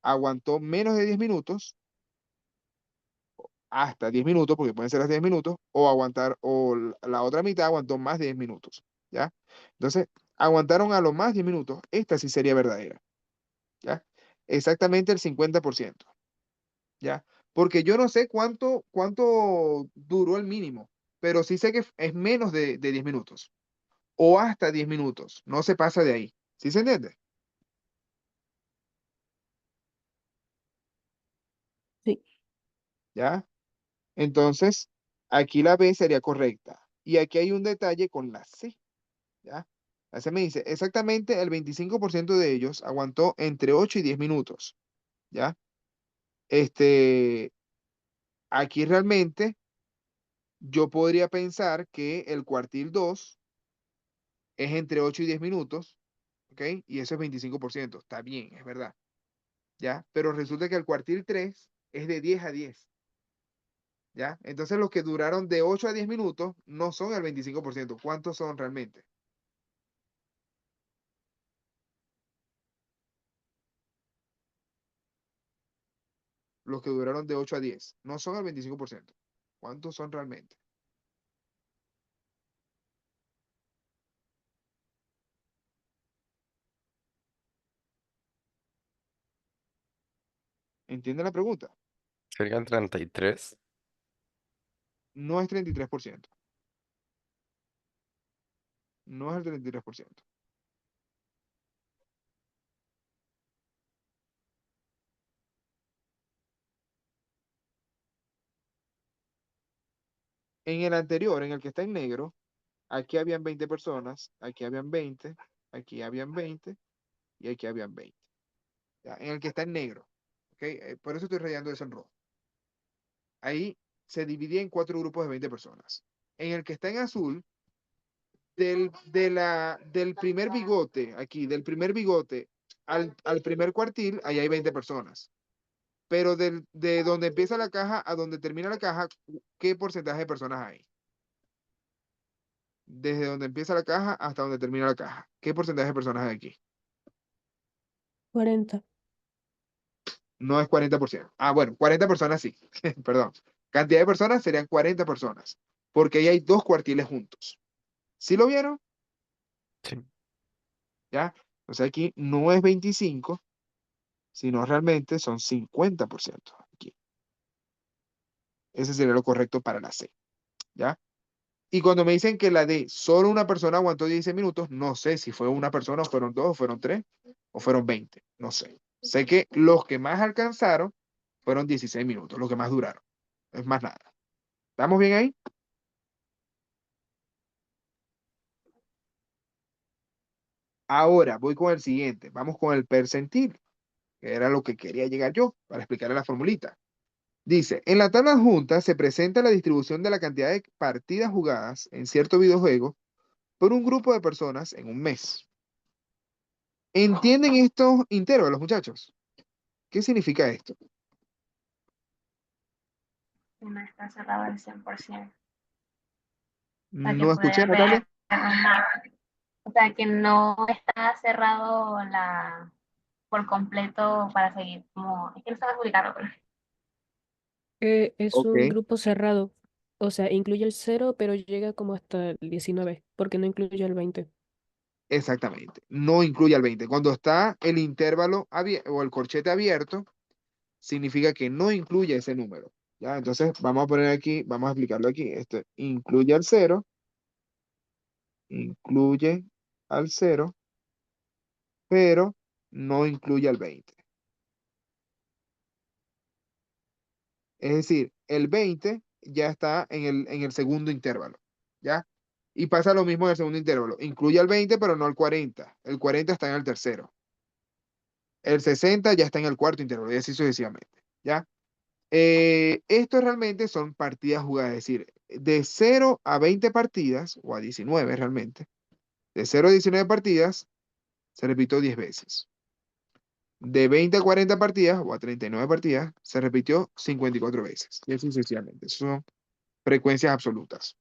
aguantó menos de 10 minutos, hasta 10 minutos, porque pueden ser hasta 10 minutos, la otra mitad aguantó más de 10 minutos, ¿ya? Entonces, aguantaron a lo más 10 minutos. Esta sí sería verdadera, ¿ya? Exactamente el 50%, ¿ya? Porque yo no sé cuánto duró el mínimo, pero sí sé que es menos de 10 minutos o hasta 10 minutos. No se pasa de ahí. ¿Sí se entiende? Sí. ¿Ya? Entonces, aquí la B sería correcta. Y aquí hay un detalle con la C, ¿ya? La C me dice, exactamente el 25% de ellos aguantó entre 8 y 10 minutos, ¿ya? Este, aquí realmente yo podría pensar que el cuartil 2 es entre 8 y 10 minutos, ¿ok? Y eso es 25%. Está bien, es verdad, ¿ya? Pero resulta que el cuartil 3 es de 10 a 10, ¿ya? Entonces los que duraron de 8 a 10 minutos no son el 25%. ¿Cuántos son realmente? Los que duraron de 8 a 10 no son el 25%. ¿Cuántos son realmente? ¿Entienden la pregunta? Serían 33. No es 33%. No es el 33%. En el anterior, en el que está en negro, aquí habían 20 personas, aquí habían 20, aquí habían 20 y aquí habían 20. ¿Ya? En el que está en negro. ¿Ok? Por eso estoy rayando eso en rojo. Ahí se dividía en 4 grupos de 20 personas. En el que está en azul, del primer bigote, aquí, del primer bigote al primer cuartil, ahí hay 20 personas. Pero de donde empieza la caja a donde termina la caja, ¿qué porcentaje de personas hay? Desde donde empieza la caja hasta donde termina la caja. ¿Qué porcentaje de personas hay aquí? 40. No es 40%. Ah, bueno, 40 personas sí. Perdón. Cantidad de personas serían 40 personas. Porque ahí hay 2 cuartiles juntos. ¿Sí lo vieron? Sí. ¿Ya? O sea, aquí no es 25, sino realmente son 50% aquí. Ese sería lo correcto para la C. ¿Ya? Y cuando me dicen que la D, solo una persona aguantó 16 minutos, no sé si fue una persona, o fueron 2, o fueron 3, o fueron 20. No sé. Sé que los que más alcanzaron fueron 16 minutos, los que más duraron. Es más nada. ¿Estamos bien ahí? Ahora voy con el siguiente. Vamos con el percentil, que era lo que quería llegar yo para explicarle la formulita. Dice, en la tabla adjunta se presenta la distribución de la cantidad de partidas jugadas en cierto videojuego por un grupo de personas en un mes. ¿Entienden estos intervalos, muchachos? ¿Qué significa esto? No está cerrado al 100%. O sea, que No puede escuché, Natalia. haber más. O sea, que no está cerrado por completo para seguir como... Es que no sabes explicarlo, pero... Es un Ok, grupo cerrado. O sea, incluye el 0, pero llega como hasta el 19, porque no incluye el 20. exactamente. No incluye al 20. Cuando está el intervalo o el corchete abierto, significa que no incluye ese número. ¿Ya? Entonces, vamos a poner aquí, vamos a explicarlo aquí. Esto incluye al 0, incluye al 0, pero no incluye al 20. Es decir, el 20 ya está en el segundo intervalo, ¿ya? Y pasa lo mismo en el segundo intervalo. Incluye al 20, pero no al 40. El 40 está en el tercero. El 60 ya está en el cuarto intervalo, y así sucesivamente, ¿ya? Esto realmente son partidas jugadas, es decir, de 0 a 20 partidas, o a 19 realmente, de 0 a 19 partidas, se repitió 10 veces. De 20 a 40 partidas, o a 39 partidas, se repitió 54 veces, y así sucesivamente. Eso son frecuencias absolutas.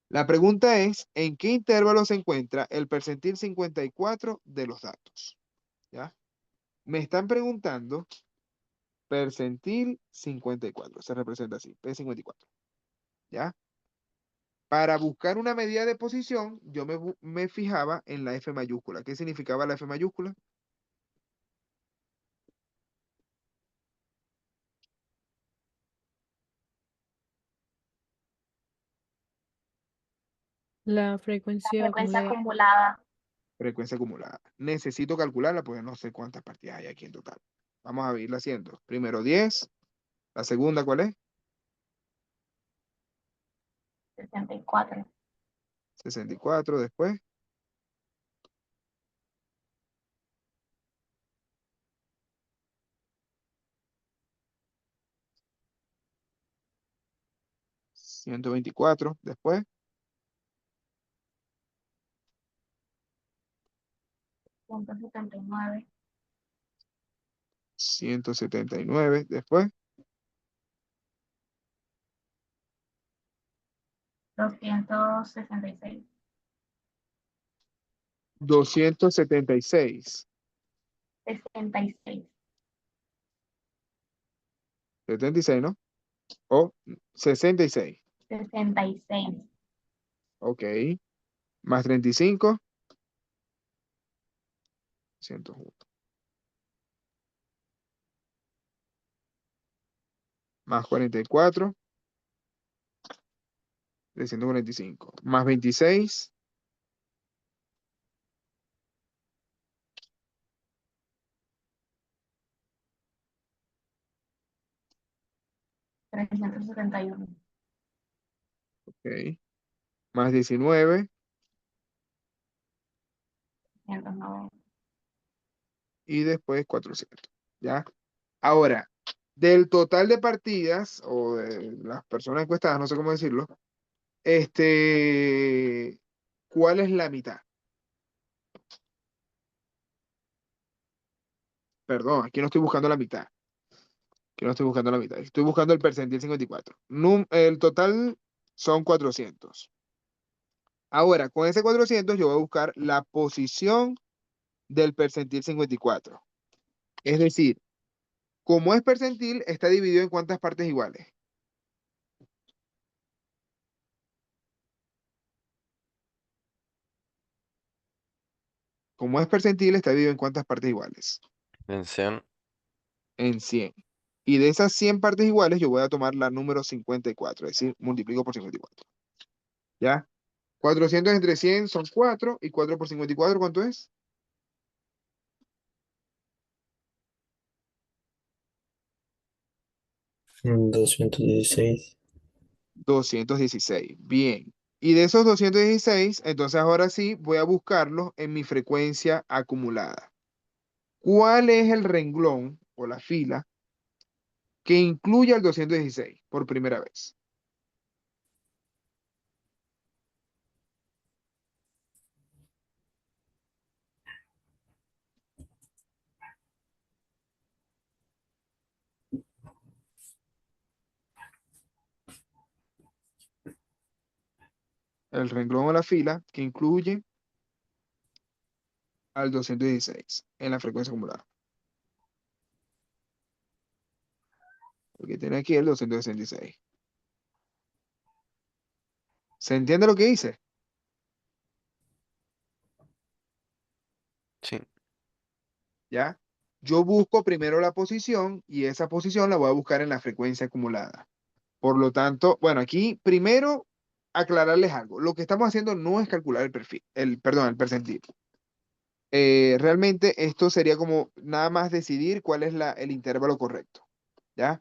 La pregunta es, ¿en qué intervalo se encuentra el percentil 54 de los datos? ¿Ya? Me están preguntando percentil 54, se representa así, P54. ¿Ya? Para buscar una medida de posición, yo me fijaba en la F mayúscula. ¿Qué significaba la F mayúscula? La La frecuencia frecuencia acumulada. acumulada, Frecuencia acumulada. Necesito calcularla porque no sé cuántas partidas hay aquí en total. Vamos a irla haciendo. Primero 10. La segunda, ¿cuál es? 64. 64. Después, 124. Después, 179. 179. Después, 266. 276. 66. 76, ¿no? O 66. 66. Ok. Más 35. 101. Más 44. 345. Más 26. 371. Ok. Más 19 190. y después 400. ¿Ya? Ahora, del total de partidas o de las personas encuestadas, no sé cómo decirlo, ¿cuál es la mitad? Perdón, aquí no estoy buscando la mitad. Aquí no estoy buscando la mitad. Estoy buscando el percentil 54. El total son 400. Ahora, con ese 400 yo voy a buscar la posición del percentil 54. Es decir, como es percentil, está dividido en cuántas partes iguales. Como es percentil, está dividido en cuántas partes iguales. En 100. En 100. Y de esas 100 partes iguales, yo voy a tomar la número 54, es decir, multiplico por 54. ¿Ya? 400 entre 100 son 4, y 4 por 54, ¿cuánto es? 216. 216. Bien. Y de esos 216, entonces ahora sí voy a buscarlos en mi frecuencia acumulada. ¿Cuál es el renglón o la fila que incluye al 216 por primera vez? El renglón o la fila que incluye al 216 en la frecuencia acumulada. Porque tiene aquí el 266. ¿Se entiende lo que dice? Sí. ¿Ya? Yo busco primero la posición y esa posición la voy a buscar en la frecuencia acumulada. Por lo tanto, bueno, aquí primero aclararles algo. Lo que estamos haciendo no es calcular el perfil, perdón, el percentil. Realmente esto sería como nada más decidir cuál es el intervalo correcto, ¿ya?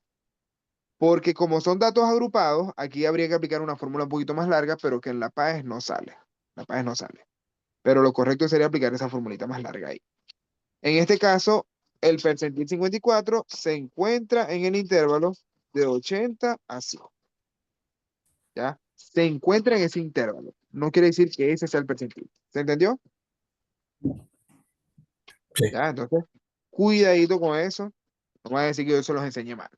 Porque como son datos agrupados, aquí habría que aplicar una fórmula un poquito más larga, pero que en la PAES no sale. La PAES no sale. Pero lo correcto sería aplicar esa formulita más larga ahí. En este caso, el percentil 54 se encuentra en el intervalo de 80 a 100. ¿Ya? Se encuentra en ese intervalo. No quiere decir que ese sea el percentil. ¿Se entendió? Sí. ¿Ya? Entonces, cuidadito con eso. No van a decir que yo se los enseñé mal.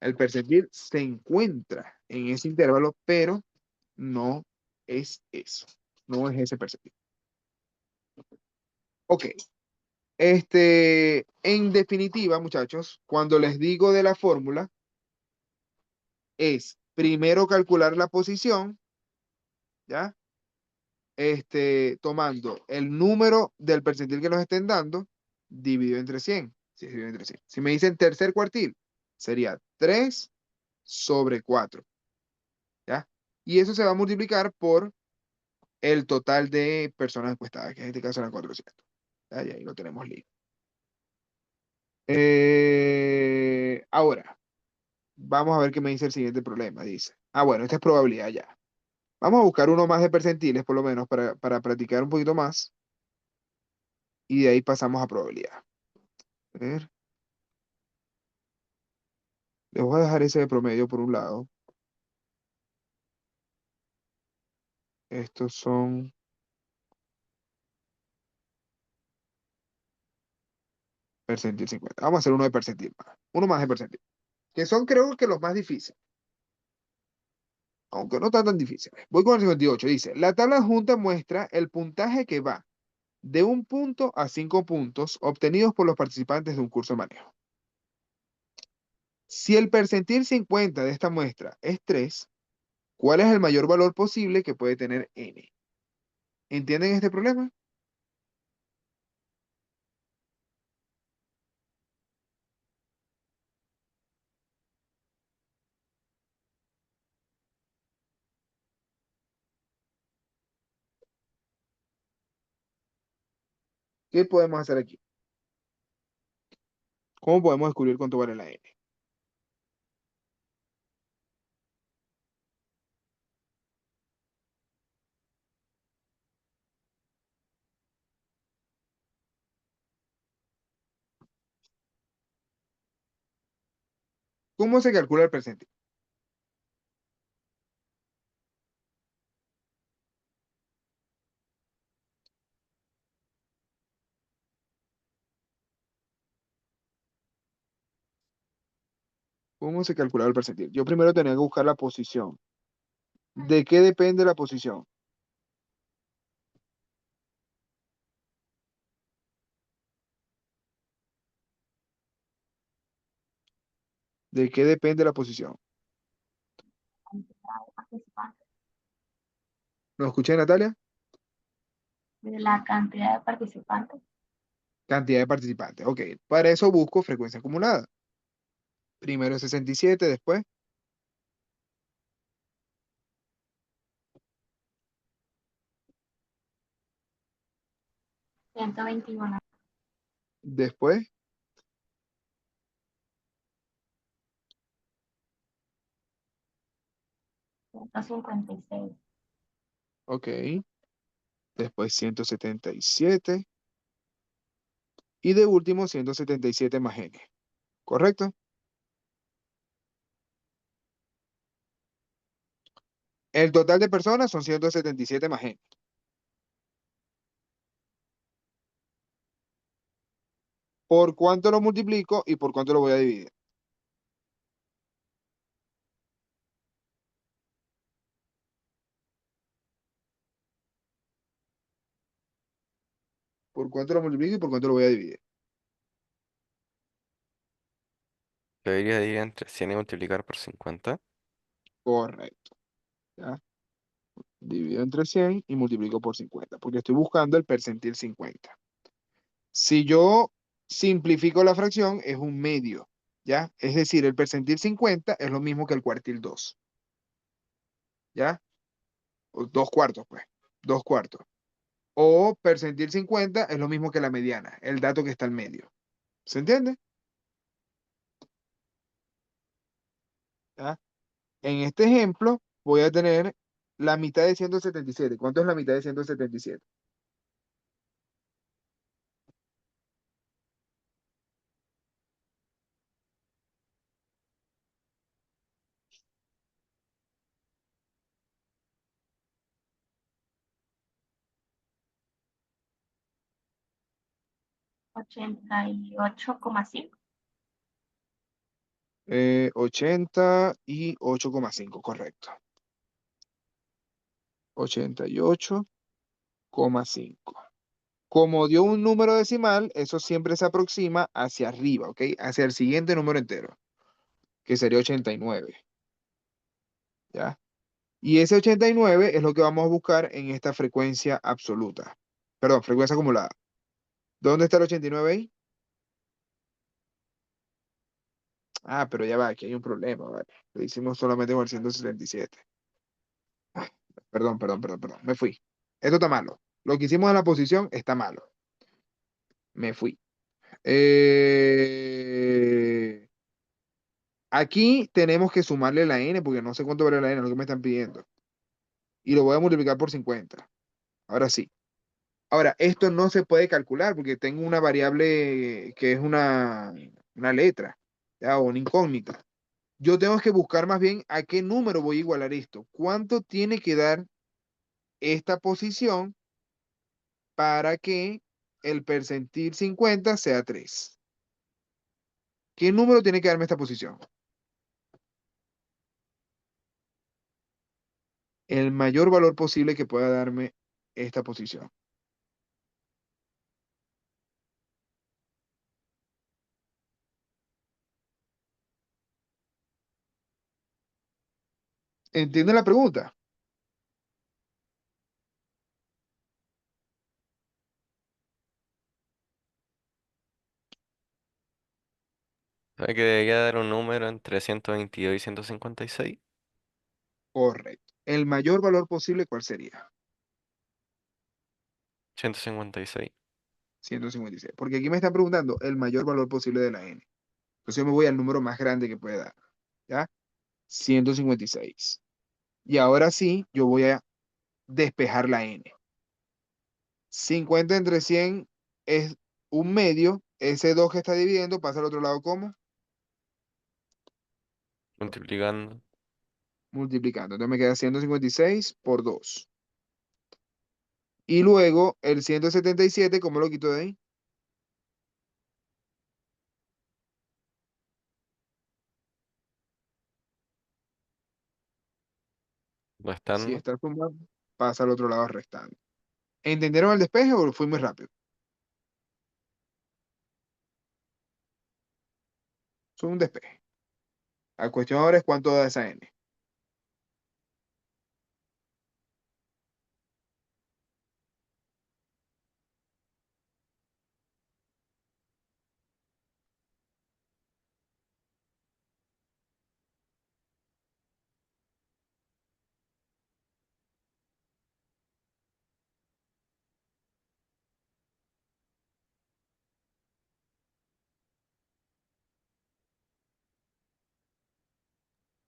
El percentil se encuentra en ese intervalo, pero no es eso. No es ese percentil. Ok. En definitiva, muchachos, cuando les digo de la fórmula, es primero calcular la posición, ¿ya? Tomando el número del percentil que nos estén dando, dividido entre 100. Si, es dividido entre 100. Si me dicen tercer cuartil, sería 3 sobre 4, ¿ya? Y eso se va a multiplicar por el total de personas encuestadas, que en este caso eran 400. ¿Ya? Y ahí lo tenemos listo. Ahora, vamos a ver qué me dice el siguiente problema. Dice, bueno, esta es probabilidad ya. Vamos a buscar uno más de percentiles, por lo menos, para practicar un poquito más. Y de ahí pasamos a probabilidad. A ver, les voy a dejar ese de promedio por un lado. Estos son percentil 50. Vamos a hacer uno de percentil más. Uno más de percentil. Que son, creo que los más difíciles. Aunque no están tan difíciles. Voy con el 58. Dice, la tabla adjunta muestra el puntaje que va de 1 punto a 5 puntos obtenidos por los participantes de un curso de manejo. Si el percentil 50 de esta muestra es 3, ¿cuál es el mayor valor posible que puede tener n? ¿Entienden este problema? ¿Qué podemos hacer aquí? ¿Cómo podemos descubrir cuánto vale la n? ¿Cómo se calcula el percentil? ¿Cómo se calcula el percentil? Yo primero tenía que buscar la posición. ¿De qué depende la posición? ¿De qué depende la posición? Cantidad de participantes. ¿Lo escuché, Natalia? De la cantidad de participantes. Cantidad de participantes. Ok, para eso busco frecuencia acumulada. Primero 67, después 121. después 156. ok, después 177 y de último 177 más n. ¿Correcto? El total de personas son 177 más n. ¿Por cuánto lo multiplico y por cuánto lo voy a dividir? ¿Por cuánto lo multiplico y por cuánto lo voy a dividir? Lo debería dividir entre 100 y multiplicar por 50. Correcto. ¿Ya? Divido entre 100 y multiplico por 50, porque estoy buscando el percentil 50. Si yo simplifico la fracción, es un medio, ¿ya? Es decir, el percentil 50 es lo mismo que el cuartil 2, ¿ya? O 2 cuartos, pues, 2 cuartos. O percentil 50 es lo mismo que la mediana, el dato que está al medio. ¿Se entiende? ¿Ya? En este ejemplo, voy a tener la mitad de 177. ¿Cuánto es la mitad de 177? Ochenta y 88,5. 88,5, correcto. 88,5. Como dio un número decimal, eso siempre se aproxima hacia arriba, ¿ok? Hacia el siguiente número entero, que sería 89, ¿ya? Y ese 89 es lo que vamos a buscar en esta frecuencia absoluta. Perdón, frecuencia acumulada. ¿Dónde está el 89 ahí? Ah, pero ya va, aquí hay un problema, ¿vale? Lo hicimos solamente con el 177. Ah, perdón, me fui. Esto está malo. Lo que hicimos en la posición está malo. Me fui. Aquí tenemos que sumarle la n, porque no sé cuánto vale la n, lo que me están pidiendo. Y lo voy a multiplicar por 50. Ahora sí. Ahora, esto no se puede calcular porque tengo una variable que es una letra, ¿ya? O una incógnita. Yo tengo que buscar más bien a qué número voy a igualar esto. ¿Cuánto tiene que dar esta posición para que el percentil 50 sea 3? ¿Qué número tiene que darme esta posición? El mayor valor posible que pueda darme esta posición. ¿Entienden la pregunta? ¿Sabe que debería dar un número entre 122 y 156? Correcto. El mayor valor posible, ¿cuál sería? 156. 156. Porque aquí me están preguntando el mayor valor posible de la n. Entonces yo me voy al número más grande que puede dar. ¿Ya? 156. Y ahora sí, yo voy a despejar la n. 50 entre 100 es un medio. Ese 2 que está dividiendo pasa al otro lado como Multiplicando. multiplicando. Entonces me queda 156 por 2. Y luego el 177, ¿cómo lo quito de ahí? Si Restando. está sumando, pasa al otro lado restando. ¿Entendieron el despeje o fui muy rápido? Es un despeje. La cuestión ahora es cuánto da esa n.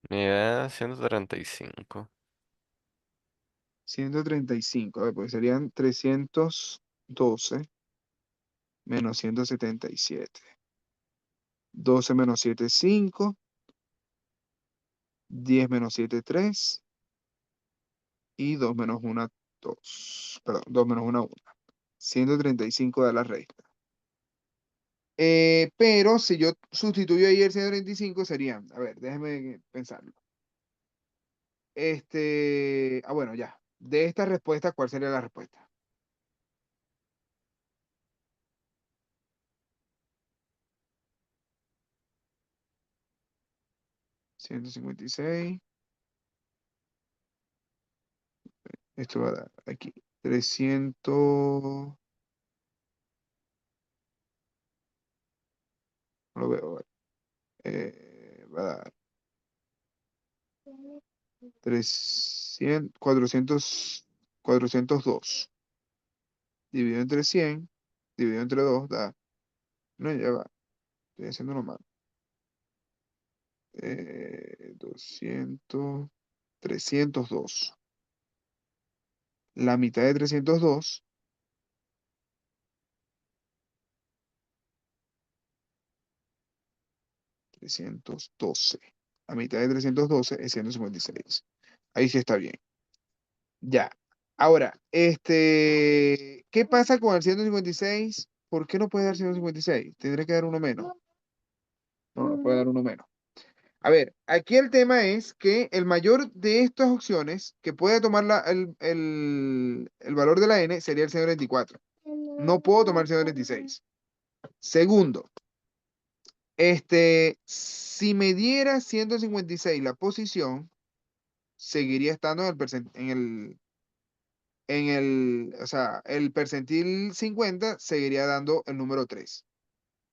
Me da 135. 135, a ver, pues serían 312 menos 177. 12 menos 7, 5. 10 menos 7, 3. Y 2 menos 1, 2. Perdón, 2 menos 1, 1. 135 da la resta. Pero si yo sustituyo ahí el 135 serían, a ver, déjeme pensarlo. Bueno, ya. De esta respuesta, ¿cuál sería la respuesta? 156. Esto va a dar aquí 300. No lo veo. Va a dar 300, 402. Dividido entre 100, dividido entre 2 da. No, ya va. Estoy haciendo mal. 200, 302. La mitad de 302, 312. La mitad de 312 es 156. Ahí sí está bien. Ya. Ahora, ¿qué pasa con el 156? ¿Por qué no puede dar 156? Tendría que dar uno menos. No, no puede dar uno menos. A ver, aquí el tema es que el mayor de estas opciones que puede tomar el valor de la n sería el 124. No puedo tomar el 126. Segundo, si me diera 156 la posición, seguiría estando o sea, el percentil 50 seguiría dando el número 3,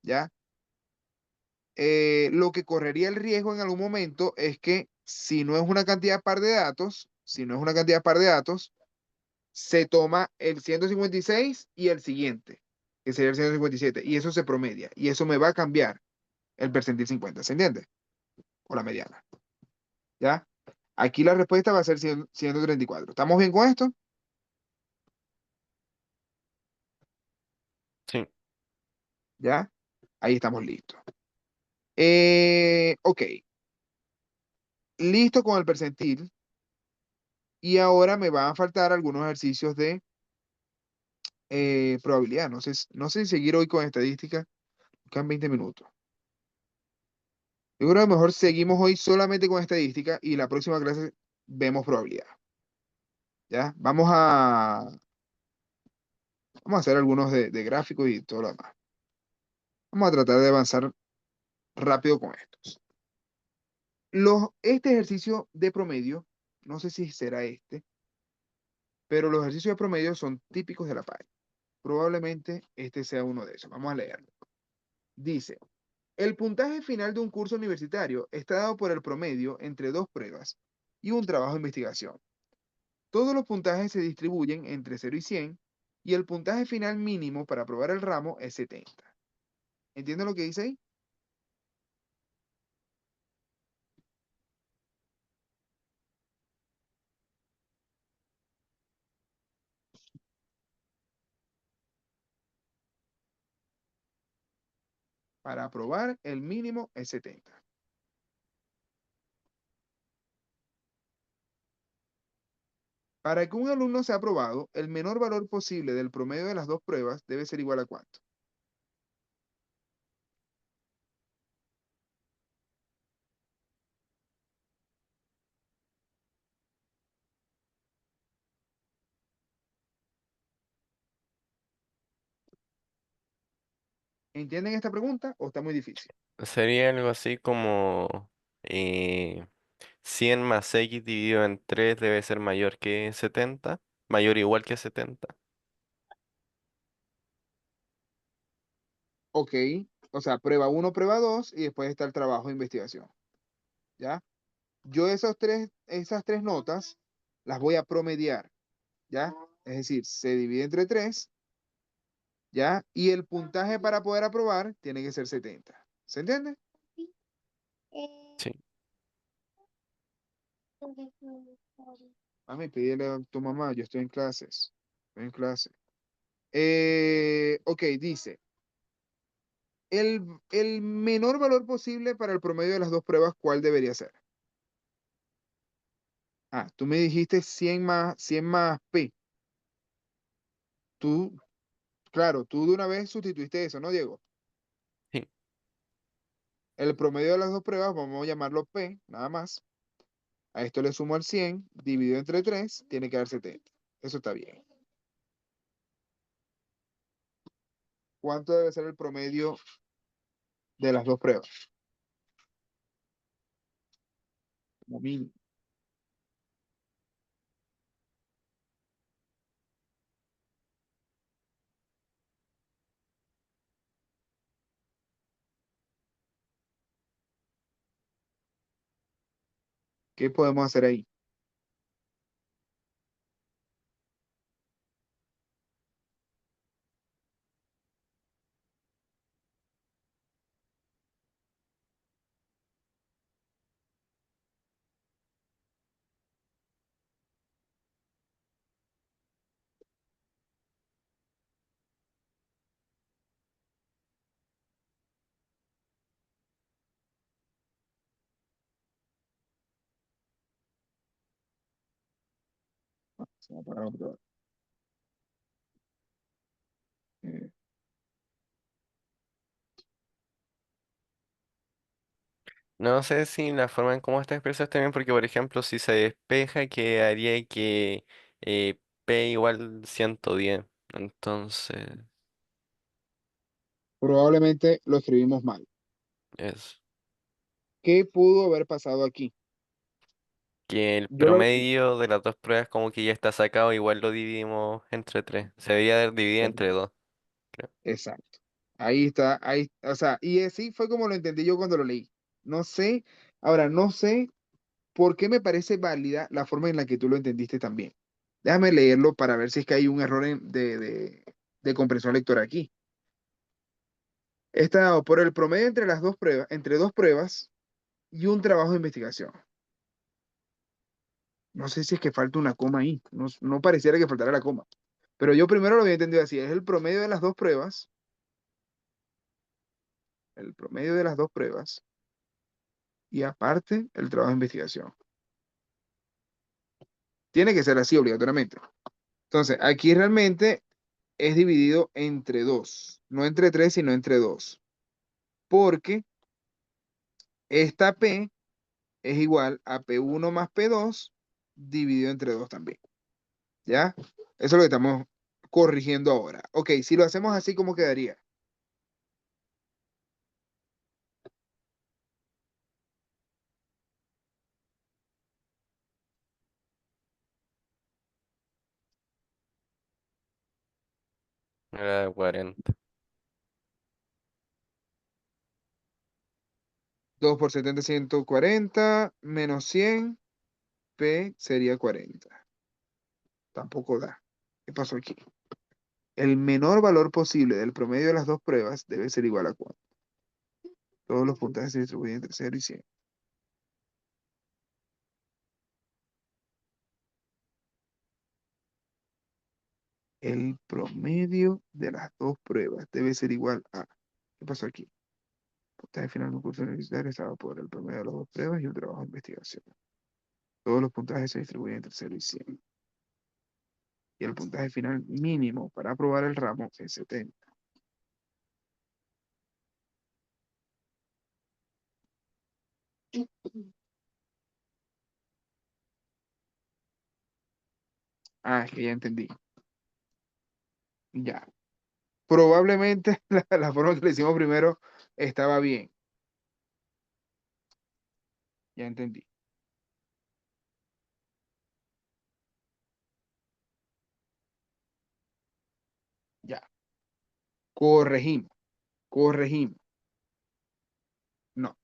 ¿ya? Lo que correría el riesgo en algún momento es que si no es una cantidad par de datos, se toma el 156 y el siguiente, que sería el 157, y eso se promedia, y eso me va a cambiar el percentil 50, ¿se entiende? O la mediana, ¿ya? Aquí la respuesta va a ser 134. ¿Estamos bien con esto? Sí. ¿Ya? Ahí estamos listos. Ok, listo con el percentil. Y ahora me van a faltar algunos ejercicios de probabilidad. No sé si seguir hoy con estadística. Quedan 20 minutos. Yo creo que mejor seguimos hoy solamente con estadística y la próxima clase vemos probabilidad. ¿Ya? Vamos a hacer algunos de gráficos y todo lo demás. Vamos a tratar de avanzar rápido con estos. Este ejercicio de promedio, no sé si será pero los ejercicios de promedio son típicos de la PAE. Probablemente este sea uno de esos. Vamos a leerlo. Dice, el puntaje final de un curso universitario está dado por el promedio entre dos pruebas y un trabajo de investigación. Todos los puntajes se distribuyen entre 0 y 100 y el puntaje final mínimo para aprobar el ramo es 70. ¿Entienden lo que dice ahí? Para aprobar el mínimo es 70. Para que un alumno sea aprobado, el menor valor posible del promedio de las dos pruebas debe ser igual a ¿cuánto? ¿Entienden esta pregunta o está muy difícil? Sería algo así como 100 más x dividido en 3 debe ser mayor que 70, mayor o igual que 70. Ok, o sea, prueba 1, prueba 2 y después está el trabajo de investigación, ¿ya? Yo esas tres notas las voy a promediar, ¿ya? Es decir, se divide entre 3, ¿ya? Y el puntaje para poder aprobar tiene que ser 70. ¿Se entiende? Sí. Mami, pídele a tu mamá, yo estoy en clases. Estoy en clase. Ok, dice, el menor valor posible para el promedio de las dos pruebas, ¿cuál debería ser? Ah, tú me dijiste 100 más P. Tú, claro, tú de una vez sustituiste eso, ¿no, Diego? Sí. El promedio de las dos pruebas, vamos a llamarlo P, nada más. A esto le sumo el 100, dividido entre 3, tiene que dar 70. Eso está bien. ¿Cuánto debe ser el promedio de las dos pruebas? Como mínimo. ¿Qué podemos hacer ahí? Se va a apagar la computadora. Eh, No sé si la forma en cómo está expresado está bien, porque por ejemplo, si se despeja, quedaría que P igual 110. Entonces, Probablemente lo escribimos mal. es ¿Qué pudo haber pasado aquí? que el Yo lo, promedio de las dos pruebas como que ya está sacado, igual lo dividimos entre 3. Se debería dividir entre 2, creo. exacto. Ahí está, ahí, o sea, y así fue como lo entendí yo cuando lo leí. No sé, ahora no sé por qué me parece válida la forma en la que tú lo entendiste también. Déjame leerlo para ver si es que hay un error de comprensión lectora aquí. Está dado por el promedio entre las dos pruebas, entre dos pruebas y un trabajo de investigación. No sé si es que falta una coma ahí. No, no pareciera que faltara la coma. Pero yo primero lo había entendido así. Es el promedio de las dos pruebas. El promedio de las dos pruebas. Y aparte, el trabajo de investigación. Tiene que ser así obligatoriamente. Entonces, aquí realmente es dividido entre dos. No entre tres, sino entre dos. Porque esta P es igual a P1 más P2 dividido entre dos también. ¿Ya? Eso es lo que estamos corrigiendo ahora. Ok, si lo hacemos así, ¿cómo quedaría? Era 40. 2 por 70, 140, menos 100, P sería 40. Tampoco da. ¿Qué pasó aquí? El menor valor posible del promedio de las dos pruebas debe ser igual a 4. Todos los puntajes se distribuyen entre 0 y 100. El promedio de las dos pruebas debe ser igual a... ¿Qué pasó aquí? Puntaje final de un curso universitario estaba por el promedio de las dos pruebas y un trabajo de investigación. Todos los puntajes se distribuyen entre 0 y 100. y el puntaje final mínimo para aprobar el ramo es 70. Ah, es que ya entendí. Ya. Probablemente la forma que lo hicimos primero estaba bien. Ya entendí. Ya. Corregimos. Corregimos. No.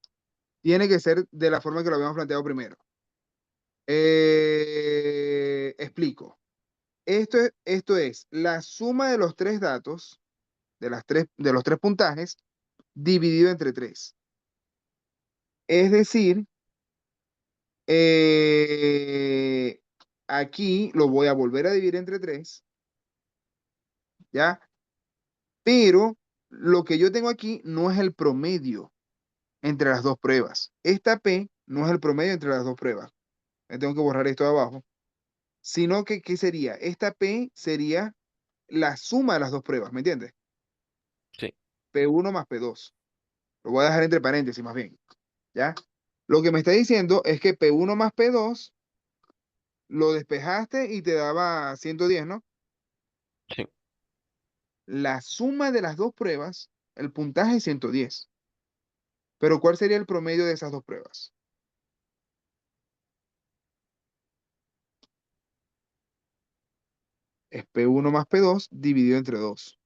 Tiene que ser de la forma que lo habíamos planteado primero. Explico. Esto es la suma de los tres datos, de los tres puntajes, dividido entre tres. Es decir, eh, aquí lo voy a volver a dividir entre tres, ¿ya? Pero lo que yo tengo aquí no es el promedio entre las dos pruebas. Esta P no es el promedio entre las dos pruebas. Me tengo que borrar esto de abajo. Sino que, ¿qué sería? Esta P sería la suma de las dos pruebas, ¿me entiendes? Sí, P1 más P2. Lo voy a dejar entre paréntesis más bien, ¿ya? Lo que me está diciendo es que P1 más P2 lo despejaste y te daba 110, ¿no? sí. La suma de las dos pruebas, el puntaje es 110. Pero ¿cuál sería el promedio de esas dos pruebas? Es P1 más P2 dividido entre 2.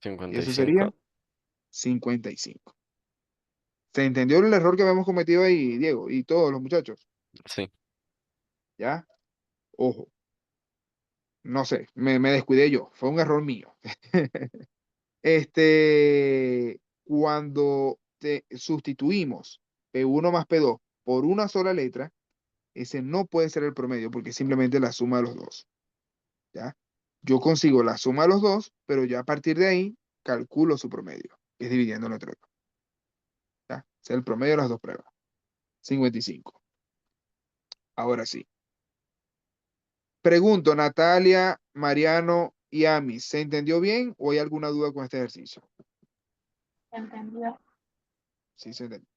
Y eso sería 55. 55. ¿Se entendió el error que habíamos cometido ahí, Diego? Y todos los muchachos, Sí, ¿ya? Ojo, no sé, me descuidé yo. Fue un error mío. Cuando sustituimos P1 más P2 por una sola letra, ese no puede ser el promedio porque es simplemente la suma de los dos, ¿ya? Yo consigo la suma de los dos, pero ya a partir de ahí calculo su promedio, que es dividiendo entre dos, ¿ya? Ese es el promedio de las dos pruebas, 55. Ahora sí. Pregunto, Natalia, Mariano y Ami, ¿se entendió bien o hay alguna duda con este ejercicio? ¿Entendido? Sí, se entendió.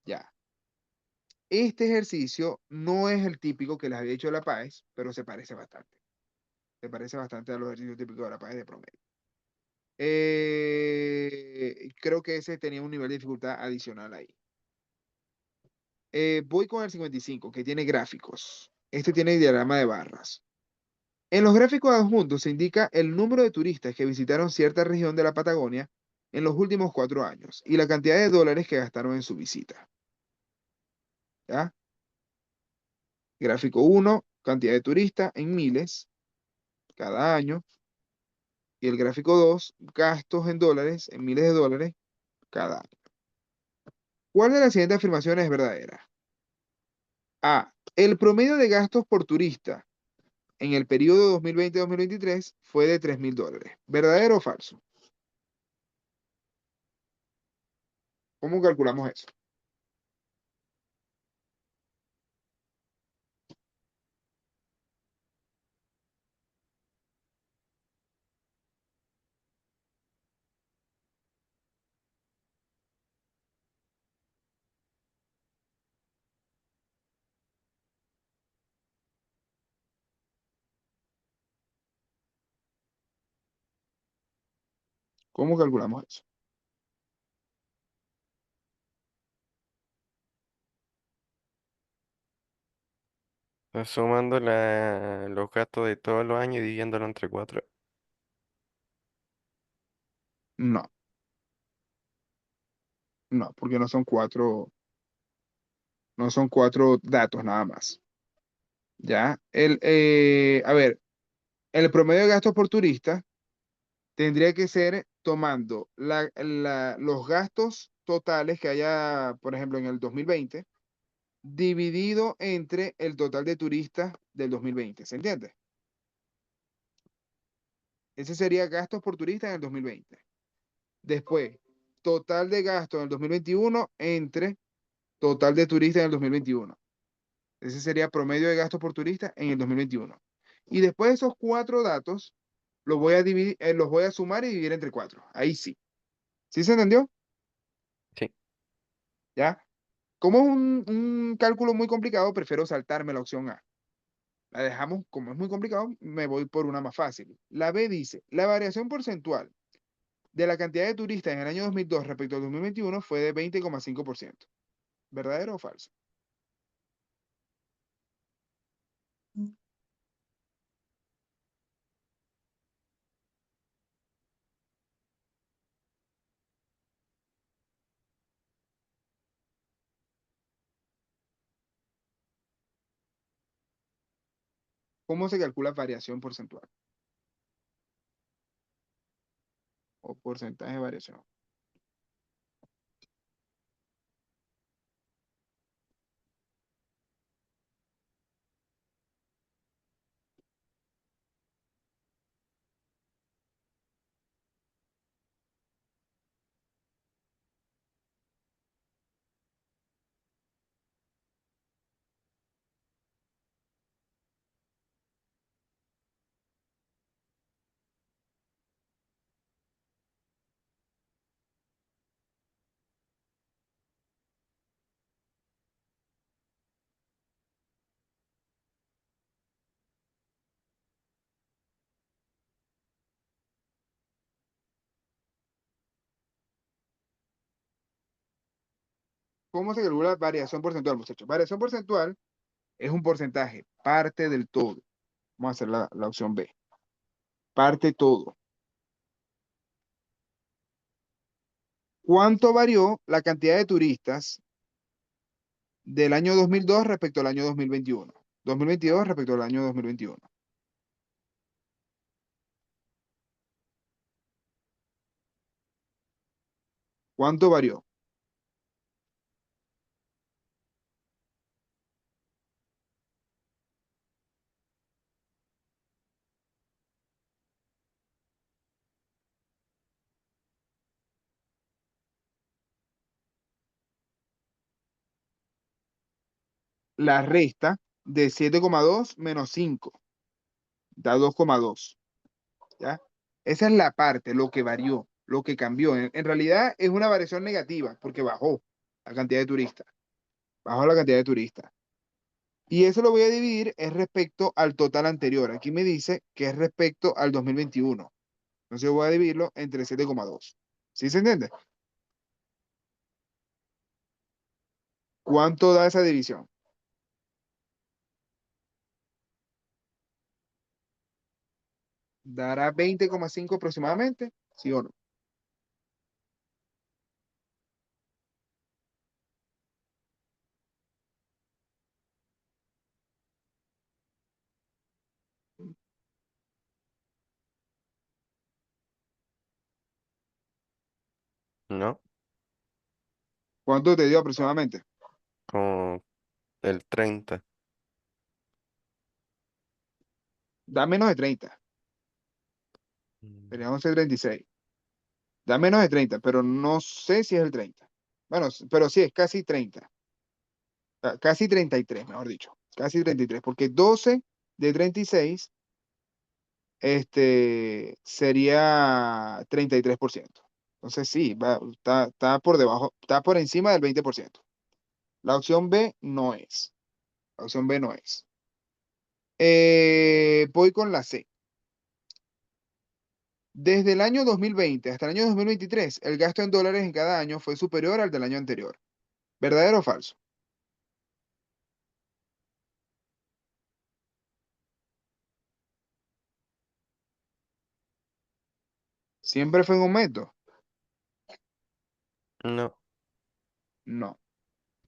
Ya. Este ejercicio no es el típico que les había hecho de la PAES, pero se parece bastante. Se parece bastante a los ejercicios típicos de la PAES de promedio. Creo que ese tenía un nivel de dificultad adicional ahí. Voy con el 55, que tiene gráficos. Este tiene diagrama de barras. En los gráficos adjuntos se indica el número de turistas que visitaron cierta región de la Patagonia en los últimos 4 años y la cantidad de dólares que gastaron en su visita. ¿Ya? Gráfico 1, cantidad de turistas en miles cada año. Y el gráfico 2, gastos en dólares, en miles de dólares cada año. ¿Cuál de las siguientes afirmaciones es verdadera? A. El promedio de gastos por turista en el periodo 2020-2023 fue de $3,000. ¿Verdadero o falso? ¿Cómo calculamos eso? ¿Cómo calculamos eso? Estás sumando los gastos de todos los años y dividiéndolo entre 4. No, no, porque no son cuatro datos nada más. ¿Ya? A ver, el promedio de gastos por turista tendría que ser tomando los gastos totales que haya, por ejemplo, en el 2020, dividido entre el total de turistas del 2020. ¿Se entiende? Ese sería gastos por turista en el 2020. Después, total de gastos en el 2021 entre total de turistas en el 2021. Ese sería promedio de gastos por turista en el 2021. Y después de esos cuatro datos, los voy a sumar y dividir entre cuatro. Ahí sí. ¿Sí se entendió? Sí. ¿Ya? Como es un cálculo muy complicado, prefiero saltarme la opción A. La dejamos, como es muy complicado, me voy por una más fácil. La B dice, la variación porcentual de la cantidad de turistas en el año 2002 respecto al 2021 fue de 20,5%. ¿Verdadero o falso? ¿Cómo se calcula variación porcentual o porcentaje de variación? ¿Cómo se calcula variación porcentual, muchachos? Variación porcentual es un porcentaje, parte del todo. Vamos a hacer la opción B. Parte todo. ¿Cuánto varió la cantidad de turistas del año 2002 respecto al año 2021? 2022 respecto al año 2021. ¿Cuánto varió? La resta de 7,2 menos 5 da 2,2. ¿Ya? Esa es la parte, lo que varió, lo que cambió. En realidad es una variación negativa porque bajó la cantidad de turistas. Bajó la cantidad de turistas. Y eso lo voy a dividir es respecto al total anterior. Aquí me dice que es respecto al 2021. Entonces voy a dividirlo entre 7,2. ¿Sí se entiende? ¿Cuánto da esa división? ¿Dará 20,5 aproximadamente? ¿Sí o no? ¿No? ¿Cuánto te dio aproximadamente? Como el 30. Da menos de 30. Mm. Sería 11,36. Da menos de 30, pero no sé si es el 30. Bueno, pero sí, es casi 30. Casi 33, mejor dicho. Casi 33, porque 12 de 36 sería 33%. Entonces sí, está por debajo, está por encima del 20%. La opción B no es. La opción B no es. Voy con la C. Desde el año 2020 hasta el año 2023, el gasto en dólares en cada año fue superior al del año anterior. ¿Verdadero o falso? ¿Siempre fue en aumento? No. No.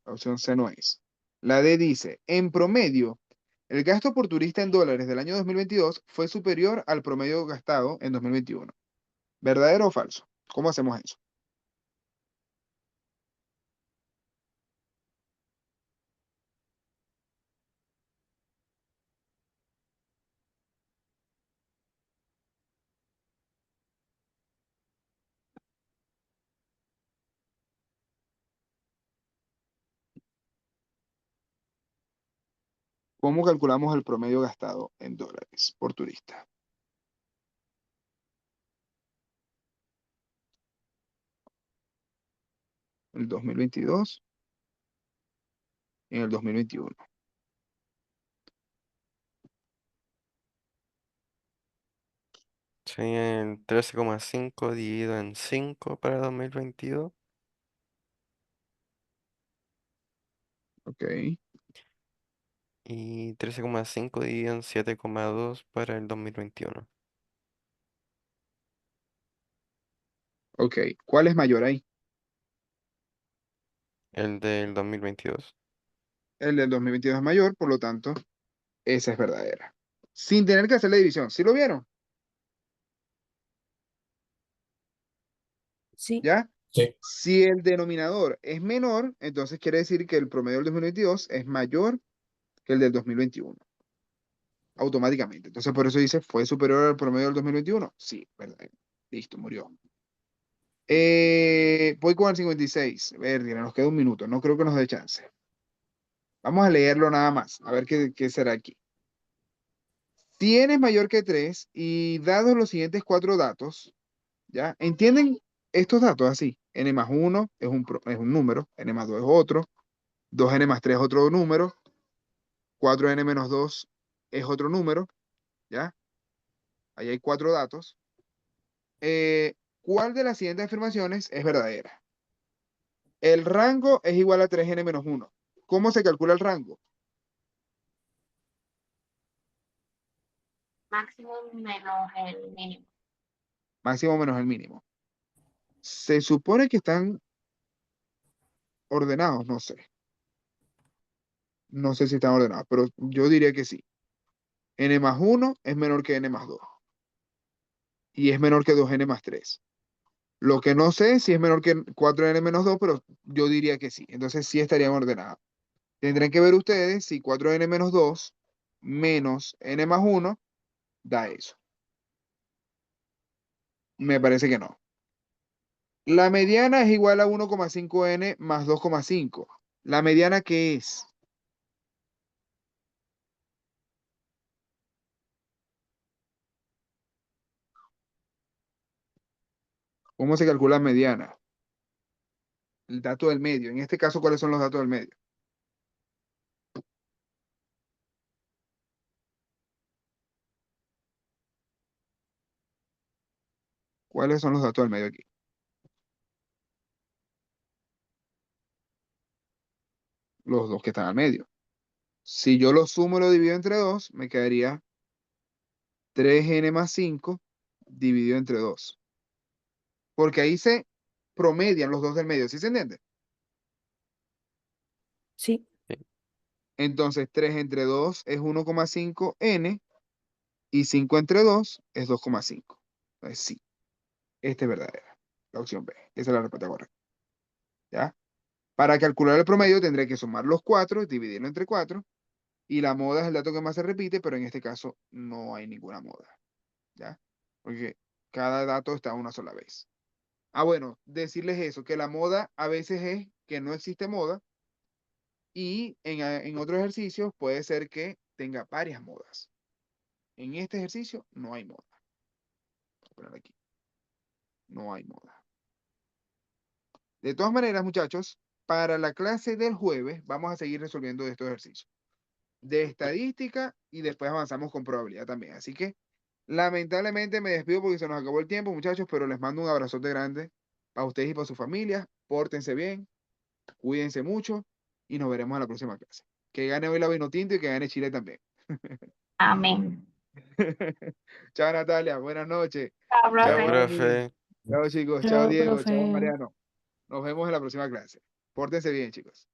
La opción C no es. La D dice, en promedio, el gasto por turista en dólares del año 2022 fue superior al promedio gastado en 2021. ¿Verdadero o falso? ¿Cómo hacemos eso? ¿Cómo calculamos el promedio gastado en dólares por turista? El 2022 y en el 2021. Sería el 13,5 dividido en 5 para 2022 Ok, y 13,5 dividido en 7,2 para el 2021. ok. ¿Cuál es mayor ahí? El del 2022. El del 2022 es mayor, por lo tanto, esa es verdadera. Sin tener que hacer la división. ¿Sí lo vieron? Sí, ¿Ya? Sí. Si el denominador es menor, entonces quiere decir que el promedio del 2022 es mayor que el del 2021. Automáticamente. Entonces, por eso dice, ¿fue superior al promedio del 2021? Sí, verdad. Listo, murió. Voy con el 56. Verga, nos queda un minuto. No creo que nos dé chance. Vamos a leerlo nada más. A ver qué será aquí. Si n es mayor que 3 y dados los siguientes 4 datos, ¿ya? ¿Entienden estos datos así? N más 1 es un número, N más 2 es otro, 2N más 3 es otro número, 4N menos 2 es otro número, ¿ya? Ahí hay 4 datos. ¿Cuál de las siguientes afirmaciones es verdadera? El rango es igual a 3N menos 1. ¿Cómo se calcula el rango? Máximo menos el mínimo. Máximo menos el mínimo. Se supone que están ordenados, no sé. No sé si están ordenados, pero yo diría que sí. N más 1 es menor que N más 2. Y es menor que 2N más 3. Lo que no sé es si es menor que 4N menos 2, pero yo diría que sí. Entonces sí estarían ordenados. Tendrán que ver ustedes si 4N menos 2 menos N más 1 da eso. Me parece que no. La mediana es igual a 1,5N más 2,5. ¿La mediana qué es? ¿Cómo se calcula mediana? El dato del medio. En este caso, ¿cuáles son los datos del medio? ¿Cuáles son los datos del medio aquí? Los dos que están al medio. Si yo lo sumo y lo divido entre 2, me quedaría 3N más 5 dividido entre 2. Porque ahí se promedian los dos del medio, ¿sí se entiende? sí, Entonces 3 entre 2 es 1,5N y 5 entre 2 es 2,5. Entonces sí, esta es verdadera. La opción B. Esa es la respuesta correcta. ¿Ya? Para calcular el promedio tendré que sumar los 4, dividirlo entre 4, y la moda es el dato que más se repite, pero en este caso no hay ninguna moda. ¿Ya? Porque cada dato está una sola vez. Ah, bueno, decirles eso, que la moda a veces es que no existe moda y en otros ejercicios puede ser que tenga varias modas. En este ejercicio no hay moda. Voy a poner aquí. No hay moda. De todas maneras, muchachos, para la clase del jueves vamos a seguir resolviendo estos ejercicios de estadística y después avanzamos con probabilidad también. Así que lamentablemente me despido porque se nos acabó el tiempo, muchachos, pero les mando un abrazote grande para ustedes y para sus familias. Pórtense bien, cuídense mucho y nos veremos en la próxima clase. Que gane hoy la Vinotinto y que gane Chile también. Amén. Chao Natalia, buenas noches. Chao, Chao, Chao profe. Dani. profe. Chao chicos. Chao chao, Diego. Chao profe. Mariano. Nos vemos en la próxima clase. Pórtense bien, chicos.